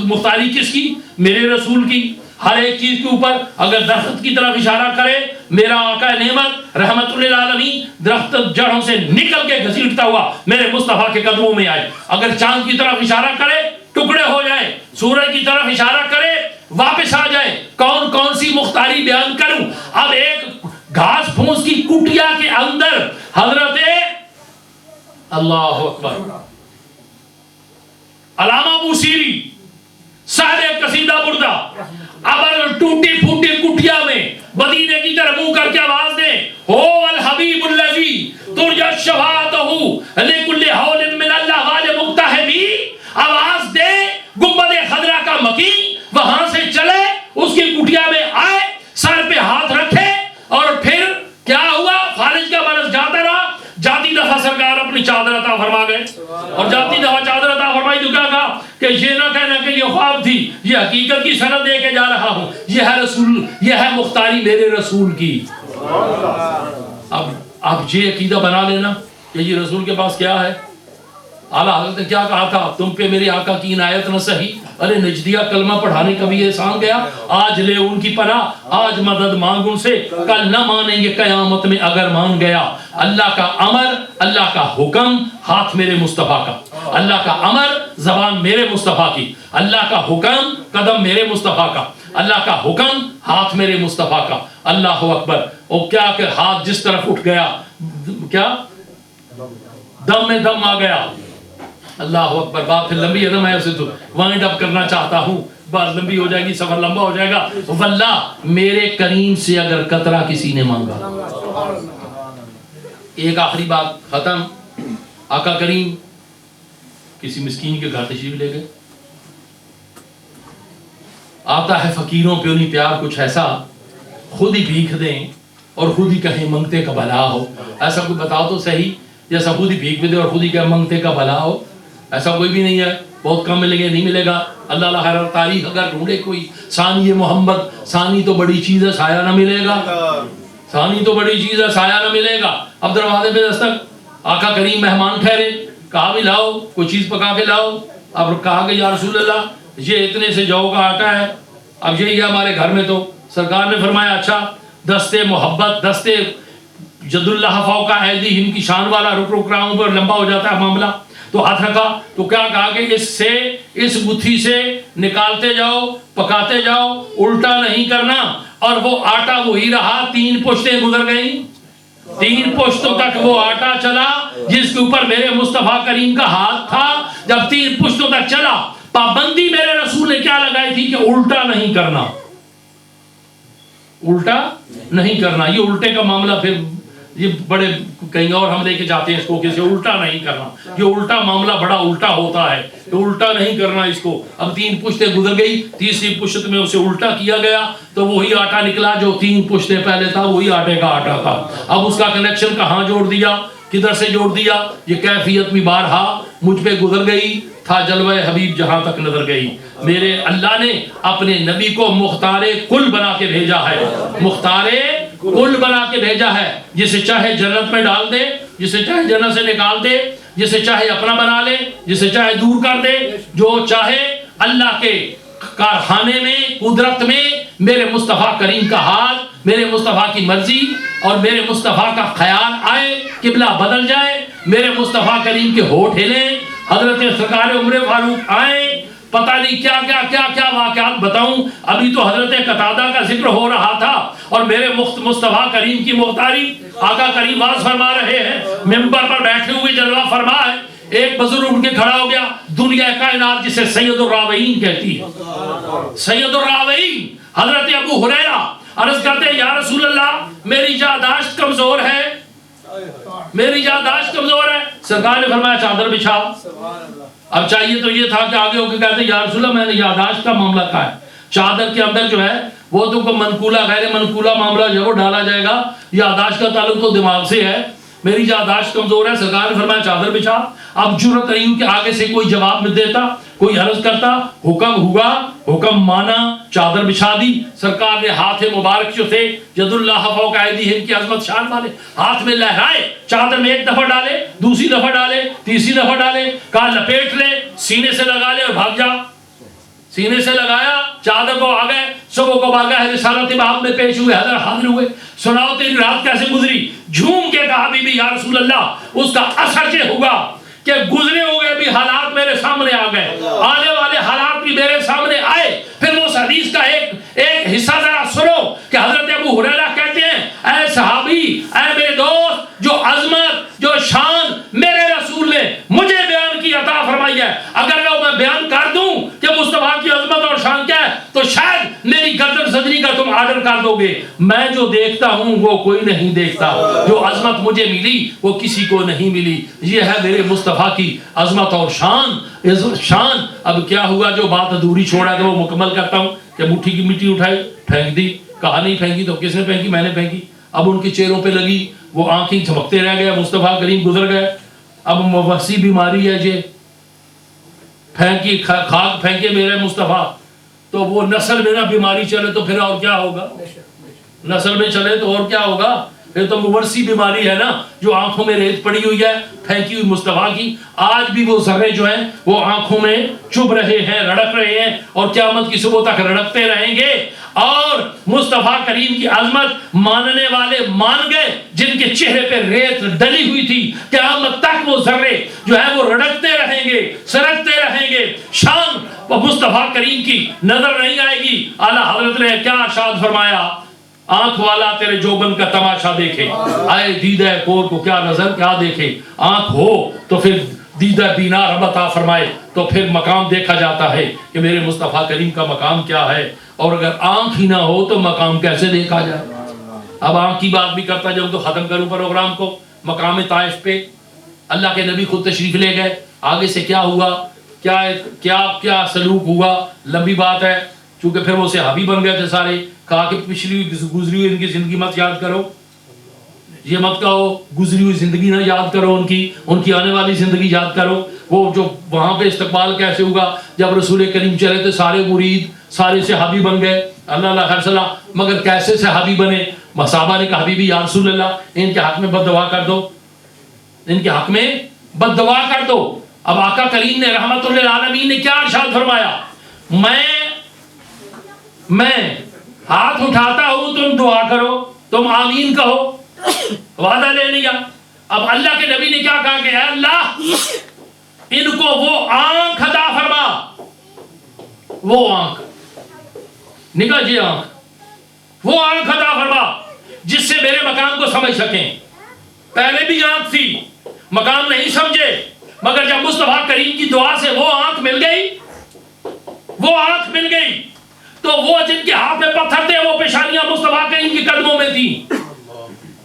مختاری کس کی؟ میرے رسول کی. ہر ایک چیز کے اوپر اگر درخت کی طرف اشارہ کرے, میرا آقا نعمت رحمت للعالمین درخت جڑوں سے نکل کے گھسیٹتا ہوا میرے مصطفیٰ کے قدموں میں آئے. اگر چاند کی طرف اشارہ کرے ٹکڑے ہو جائیں, سورج کی طرف اشارہ کرے واپس آ جائیں. کون کون سی مختاری بیان کروں. اب ایک گھاس پھوس کی کٹیا کے اندر حضرت اللہ اکبر علامہ بوسیری صاحب قصیدہ بردہ, اب ٹوٹی پھوٹی کٹیا میں مدینے کی طرف منہ کر کے آواز دیں, ہو الحبیب الذی ترجى شفاعته لكل حول من اللہ والے مقتحمی. آواز دے گنبد خضرا کا مکین وہاں سے چلے, اس کی کٹیا میں آئے, سر پہ ہاتھ رکھے, اور پھر کیا ہوا؟ خارج کا برس جاتا رہا. جاتی دفعہ سرکار اپنی چادر عطا فرما گئے, اور جاتی دفعہ چادر عطا فرمائی تو کیا کہا کہ یہ نہ کہنا کہ یہ خواب تھی, یہ حقیقت کی سند دے کے جا رہا ہوں. یہ ہے رسول, یہ ہے مختاری میرے رسول کی. اب یہ عقیدہ بنا لینا کہ یہ رسول کے پاس کیا ہے. اعلیٰ حضرت نے کیا کہا تھا, تم پہ میرے آقا کی عنایت نہ سہی, ارے نجدیہ کلمہ پڑھانے کا بھی احسان گیا, آج لے ان کی پناہ, آج مدد مانگ ان سے, کل نہ مانیں گے قیامت میں اگر مان گیا. اللہ کا امر, اللہ کا حکم, ہاتھ میرے مصطفیٰ کا. اللہ کا امر زبان میرے مصطفیٰ کی, اللہ کا حکم قدم میرے مصطفیٰ کا, اللہ کا حکم ہاتھ میرے مصطفیٰ کا. اللہ اکبر. اور کیا کہ ہاتھ جس طرف اٹھ گیا کیا دم میں دم آ گیا. اللہ اکبر. بات پھر لمبی ہے نا, میں اسے تو وائنڈ اپ کرنا چاہتا ہوں, بات لمبی ہو جائے گی, سفر لمبا ہو جائے گا. واللہ میرے کریم سے اگر قطرہ کسی نے مانگا. ایک آخری بات ختم. آقا کریم کسی مسکین کے گھر تشریف لے گئے. آتا ہے فقیروں پہ انہیں پیار کچھ ایسا, خود ہی بھیک دیں اور خود ہی کہیں منگتے کا بھلا ہو. ایسا کوئی بتاؤ تو صحیح جیسا خود ہی بھیک بھی دے اور خود ہی کہیں منگتے کا بھلا ہو. ایسا کوئی بھی نہیں ہے. بہت کم ملیں گے, نہیں ملے گا. اللہ خیر تاریخ اگر ڈھونڈے کوئی ثانی محمد, ثانی تو بڑی چیز ہے, سایہ نہ ملے گا. ثانی تو بڑی چیز ہے, سایہ نہ ملے گا. اب دروازے پہ دستک, آقا کریم مہمان ٹھہرے, کہا بھی لاؤ کوئی چیز پکا کے لاؤ. اب کہا کہ یا رسول اللہ یہ اتنے سے جو کا آٹا ہے, اب یہی ہے ہمارے گھر میں. تو سرکار نے فرمایا اچھا دستے محبت, دستے جد اللہ فوق ایدیہم کی شان والا, رک رہا ہوں پر لمبا ہو جاتا ہے معاملہ. تو ہاتھ رکھا تو کیا کہا کہ اس سے, اس گتھی سے نکالتے جاؤ, پکاتے جاؤ, الٹا نہیں کرنا. اور وہ آٹا وہی رہا. 3 پشتیں گزر گئیں, 3 پشتوں تک وہ آٹا چلا جس کے اوپر میرے مصطفیٰ کریم کا ہاتھ تھا. جب 3 پشتوں تک چلا, پابندی میرے رسول نے کیا لگائی تھی کہ الٹا نہیں کرنا, الٹا نہیں کرنا. یہ الٹے کا معاملہ پھر یہ بڑے کہیں اور ہم لے کے جاتے ہیں اس کو, کسی الٹا نہیں کرنا. یہ الٹا معاملہ بڑا الٹا ہوتا ہے, یہ الٹا نہیں کرنا اس کو. اب 3 پشتیں گزر گئی, تیسری پشت میں اسے الٹا کیا گیا تو وہی آٹا نکلا جو 3 پشتیں پہلے تھا, وہی آٹے کا آٹا تھا. اب اس کا کنیکشن کہاں جوڑ دیا, کدھر سے جوڑ دیا؟ یہ کیفیت بھی بارہا مجھ پہ گزر گئی, تھا جلوہ حبیب جہاں تک نظر گئی. میرے اللہ نے اپنے نبی کو مختار کل بنا کے بھیجا ہے, مختار کل بنا کے بھیجا ہے. جسے چاہے جنت میں ڈال دے, جسے چاہے جنت سے نکال دے, جسے چاہے اپنا بنا لے, جسے چاہے دور کر دے. جو چاہے اللہ کے کارخانے میں, قدرت میں میرے مصطفیٰ کریم کا ہاتھ, میرے مصطفیٰ کی مرضی اور میرے مصطفیٰ کا خیال آئے, قبلہ بدل جائے, میرے مصطفیٰ کریم کے ہونٹ ہلیں, حضرت سرکار عمر فاروق آئیں, پتہ نہیں کیا کیا کیا کیا واقعات بتاؤں. ابھی تو حضرت قتادہ کا ذکر ہو رہا تھا اور میرے مصطفیٰ کریم کی مختاری آقا کریم واز فرما رہے ہیں, ممبر پر بیٹھے ہوئے جلوہ فرما ہے. ایک بزرگ اٹھ کے کھڑا ہو گیا, دنیا کائنات جسے سید الراویین کہتی ہے, سید الراویین حضرت ابو ہریرہ عرض کرتے ہیں یا رسول اللہ میری یادداشت کمزور ہے, میری یادداشت کمزور ہے. سرکار نے فرمایا چادر بچھا. اب چاہیے تو یہ تھا کہ آگے ہو کے کہتے یا رسول اللہ میں نے یادداشت کا معاملہ کہا ہے, چادر کے اندر جو ہے وہ تو کوئی منقولہ غیر منقولہ معاملہ جو ہے وہ ڈالا جائے گا, یادداشت کا تعلق تو دماغ سے ہے, میری یادداشت کمزور ہے. سرکار نے فرمایا چادر بچھا. اب جرت نہیں ہوں کہ آگے سے کوئی جواب نہیں دیتا, کوئی عرض کرتا, حکم ہوا, حکم مانا, چادر بچھا دی. سرکار نے ہاتھ مبارک جو تھے جد اللہ فوق ایدیہم کی عظمت شان والے ہاتھ میں لہرائے, چادر میں 1 دفعہ ڈالے, دوسری دفعہ ڈالے, تیسری دفعہ ڈالے, کہا لپیٹ لے, سینے سے لگا لے اور بھاگ جا. سینے سے لگایا, چادر کو آ گئے, صبح کو بھاگا ہے, رسالت باب میں پیش ہوئے, حاضر ہوئے, سناؤ تیری رات کیسے گزری. جھوم کے کہا بی بی یا رسول اللہ اس کا اثر یہ ہوگا کہ گزرے ہوئے بھی حالات میرے سامنے آ گئے, آنے والے حالات بھی میرے سامنے آئے. پھر وہ حدیث کا ایک حصہ ذرا سنو کہ حضرت ابو ہریرہ کہتے ہیں اے صحابی, اے میرے دوست, جو عظمت, جو شان میرے رسول نے مجھے بیان کی عطا فرمائی ہے, اگر میں بیان کر دوں کہ مصطفیٰ کی عظمت اور شان کیا ہے تو شاید میری گردن سجنی کا تم آرڈر کر دو گے. میں جو دیکھتا ہوں وہ کوئی نہیں دیکھتا, جو عظمت مجھے ملی وہ کسی کو نہیں ملی. یہ ہے میرے مصطفیٰ کی عظمت اور شان. اب کیا ہوا, جو بات ادھوری چھوڑا تو وہ مکمل کرتا ہوں کہ مٹھی کی مٹی اٹھائی, پھینک دی. کہا نہیں پھینکی تو کس نے پھینکی؟ میں نے پھینکی. اب ان کے چہروں پہ لگی, وہ آنکھیں جھپکتے رہ گئے, مصطفیٰ کریم گزر گئے. اب وحشی بیماری ہے یہ, پھینکی خاک پھینکے میرے مصطفیٰ, تو وہ نسل میں نہ بیماری چلے تو پھر اور کیا ہوگا, نسل میں چلے تو اور کیا ہوگا, پھر تو مورثی بیماری ہے نا, جو آنکھوں میں ریت پڑی ہوئی ہے پھینکی ہوئی مصطفیٰ کی. آج بھی وہ ذرے جو ہیں وہ آنکھوں میں چبھ رہے ہیں, رڑک رہے ہیں, اور قیامت کی صبح تک رڑکتے رہیں گے. اور مصطفیٰ کریم کی عظمت ماننے والے مان گئے, جن کے چہرے پہ ریت ڈلی ہوئی تھی, قیامت تک وہ ذرے جو ہے وہ رڑکتے رہیں گے, سرکتے رہیں گے. شان وہ مصطفیٰ کریم کی نظر نہیں آئے گی. اعلیٰ حضرت نے کیا ارشاد فرمایا, آنکھ والا تیرے جوبن کا تماشا دیکھے، آئے دیدہ کور کو کیا نظر کیا دیکھے، آنکھ ہو تو پھر دیدہ بینا رب عطا فرمائے، تو پھر مقام دیکھا جاتا ہے کہ میرے مصطفیٰ کریم کا مقام کیا ہے، اور اگر آنکھ ہی نہ ہو تو مقام کیسے دیکھا جائے۔ اب آنکھ کی بات بھی کرتا جاؤں تو ختم کروں پروگرام کو۔ مقام طائف پہ اللہ کے نبی خود تشریف لے گئے، آگے سے کیا ہوا، کیا سلوک ہوا، لمبی بات ہے، چونکہ پھر وہ صحابی بن گئے تھے سارے، کہا کہ پچھلی گزری ہوئی ان کی زندگی مت یاد کرو، یہ مت کہو گزری ہوئی زندگی نہ یاد کرو، ان کی آنے والی زندگی یاد کرو۔ وہ جو وہاں پہ استقبال کیسے ہوگا جب رسول کریم چلے تھے، سارے مرید سارے صحابی بن گئے، اللہ اللہ خیر صلاح، مگر کیسے صحابی بنے؟ صحابہ نے کہا حبیبی یا رسول اللہ ان کے حق میں بد دعا کر دو، ان کے حق میں بد دعا کر دو۔ اب آقا کریم نے رحمت للعالمین نے کیا ارشاد فرمایا، میں ہاتھ اٹھاتا ہوں تم دعا کرو، تم آمین کہو، وعدہ لے لیا۔ اب اللہ کے نبی نے کیا کہا کہ اے اللہ ان کو وہ آنکھ عطا فرما، وہ آنکھ نکل جی آنکھ، وہ آنکھ عطا فرما جس سے میرے مقام کو سمجھ سکیں۔ پہلے بھی آنکھ تھی، مقام نہیں سمجھے، مگر جب مصطفیٰ کریم کی دعا سے وہ آنکھ مل گئی، وہ آنکھ مل گئی، تو وہ جن کے ہاتھ میں پتھر تھے وہ پیشانیاں مصطفیٰ کریم کی قدموں میں تھیں۔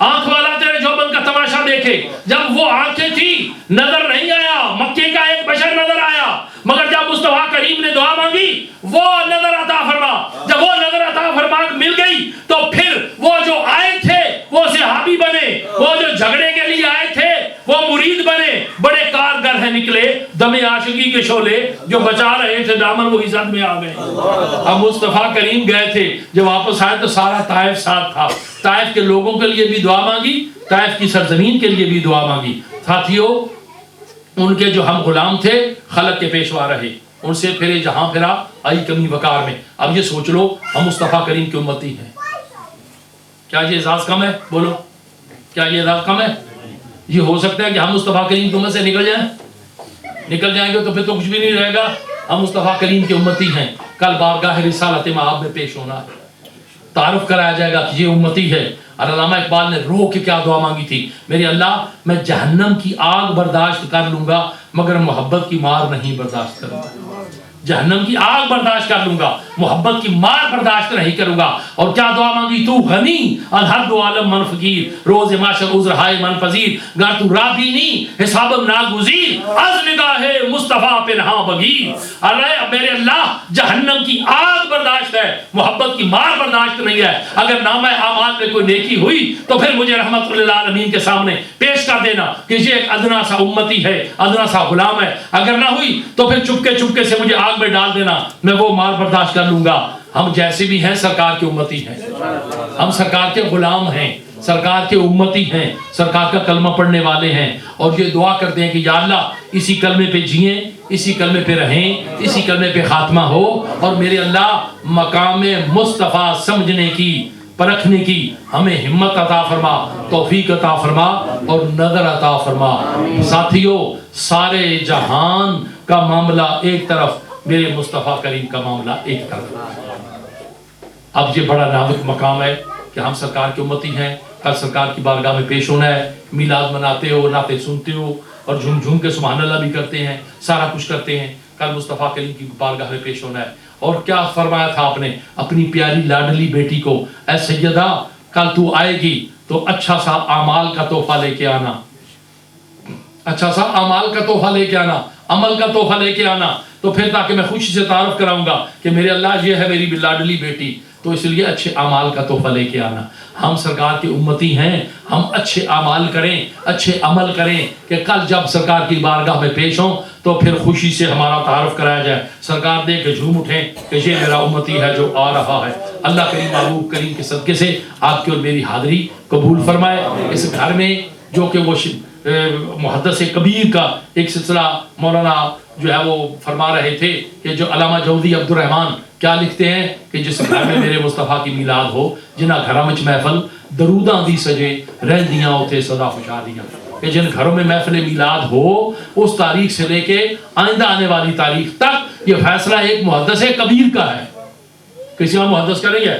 آنکھ والا تیرے جوبن کا تماشا دیکھے، جب وہ آنکھیں تھی نظر نہیں آیا، مکے کا ایک بشر نظر آیا، مگر جب مصطفیٰ کریم نے دعا مانگی وہ نظر عطا فرما، جب وہ نظر عطا فرما مل گئی تو پھر وہ جو آئے تھے وہ صحابی بنے، وہ جو جھگڑے کے لیے آئے تھے وہ مرید بنے، بڑے کارگر ہیں نکلے، دم عاشقی کے شعلے جو بچا رہے تھے دامن وہ عزت میں آ گئے۔ اب مصطفیٰ کریم گئے تھے، جب واپس آئے تو سارا طائف ساتھ تھا، طائف کے لوگوں کے لیے بھی دعا مانگی، طائف کی سرزمین کے لیے بھی دعا مانگی۔ ساتھیو ان کے جو ہم غلام تھے خلق کے پیشوا رہے، ان سے پھرے جہاں پھرا آئی کمی وقار میں۔ اب یہ سوچ لو ہم مصطفیٰ کریم کی امتی ہیں، کیا یہ اعزاز کم ہے؟ بولو کیا یہ اعزاز کم ہے؟ یہ ہو سکتا ہے کہ ہم مصطفیٰ کریم کی امت سے نکل جائیں گے تو پھر تو کچھ بھی نہیں رہے گا۔ ہم مصطفیٰ کریم کی امتی ہیں، کل بارگاہ رسالت مآب میں پیش ہونا ہے، تعارف کرایا جائے گا کہ یہ امتی ہے۔ اور علامہ اقبال نے رو کے کیا دعا مانگی تھی، میرے اللہ میں جہنم کی آگ برداشت کر لوں گا مگر محبت کی مار نہیں برداشت کروں گا، جہنم کی آگ برداشت کر لوں گا محبت کی مار برداشت نہیں کروں گا۔ اور کیا دعا مانگی، تو غنی الحد عالم من فقیر، روز معاشر عذر ہائے من پذیر، گر تو رابینی حسابم ناگزیر، از نگاہ مصطفیٰ پنہاں بگیر۔ ارے میرے اللہ جہنم کی آگ برداشت ہے، محبت کی مار برداشت نہیں ہے۔ اگر نامہ اعمال میں کوئی نیکی ہوئی تو پھر مجھے رحمت للعالمین کے سامنے پیش کر دینا کہ یہ ایک ادنا سا امتی ہے، ادنا سا غلام ہے۔ اگر نہ ہوئی تو پھر چپکے سے مجھے آگ میں ڈال دینا، میں وہ مار برداشت کر لوں گا۔ ہم جیسے بھی ہیں سرکار کی امتی ہیں، ہم سرکار کے غلام ہیں، سرکار کے امتی ہیں، سرکار کا کلمہ پڑھنے والے ہیں، اور یہ دعا کرتے ہیں کہ یا اللہ اسی کلمے پہ جئیں، اسی کلمے پہ رہیں، اسی کلمے پہ خاتمہ ہو، اور میرے اللہ مقام مصطفیٰ سمجھنے کی پرکھنے کی ہمیں ہمت عطا فرما، توفیق عطا فرما اور نظر عطا فرما۔ ساتھیو سارے جہان کا معاملہ ایک طرف، میرے مصطفیٰ کریم کا معاملہ ایک طرف۔ اب یہ بڑا نازک مقام ہے کہ ہم سرکار کی امتی ہیں، کل سرکار کی بارگاہ میں پیش ہونا ہے، میلاد مناتے ہو، نعتیں سنتے ہو اور جھوم جھوم کے سبحان اللہ بھی کرتے ہیں، سارا کچھ کرتے ہیں، کل مصطفیٰ کریم کی بارگاہ میں پیش ہونا ہے۔ اور کیا فرمایا تھا آپ نے اپنی پیاری لاڈلی بیٹی کو، اے سیدہ کل تو آئے گی تو اچھا سا اعمال کا تحفہ لے کے آنا، اچھا سا اعمال کا تحفہ لے کے آنا، عمل کا تحفہ لے کے آنا، تو پھر تاکہ میں خوشی سے تعارف کراؤں گا کہ میرے اللہ یہ ہے میری لاڈلی بیٹی، تو اس لیے اچھے اعمال کا تحفہ لے کے آنا۔ ہم سرکار کی امتی ہیں، ہم اچھے اعمال کریں، اچھے عمل کریں کہ کل جب سرکار کی بارگاہ میں پیش ہوں تو پھر خوشی سے ہمارا تعارف کرایا جائے، سرکار دیکھ کے جھوم اٹھیں کہ یہ میرا امتی ہے جو آ رہا ہے۔ اللہ کریم محبوب کریم کے صدقے سے آپ کی اور میری حاضری قبول فرمائے۔ اس گھر میں جو کہ وہ محدث کبیر کا ایک سلسلہ مولانا جو ہے وہ فرما رہے تھے کہ جو علامہ جودی عبد الرحمن کیا لکھتے ہیں کہ جس گھر میں میرے مصطفیٰ کی میلاد ہو، جنہاں گھراں وچ محفل دروداں دی سجے رہندیاں اوتھے سدا خوشحالیاں، کہ جن گھروں میں محفل میلاد ہو اس تاریخ سے لے کے آئندہ آنے والی تاریخ تک یہ فیصلہ ایک محدث کبیر کا ہے، کسی اور محدث کا نہیں ہے،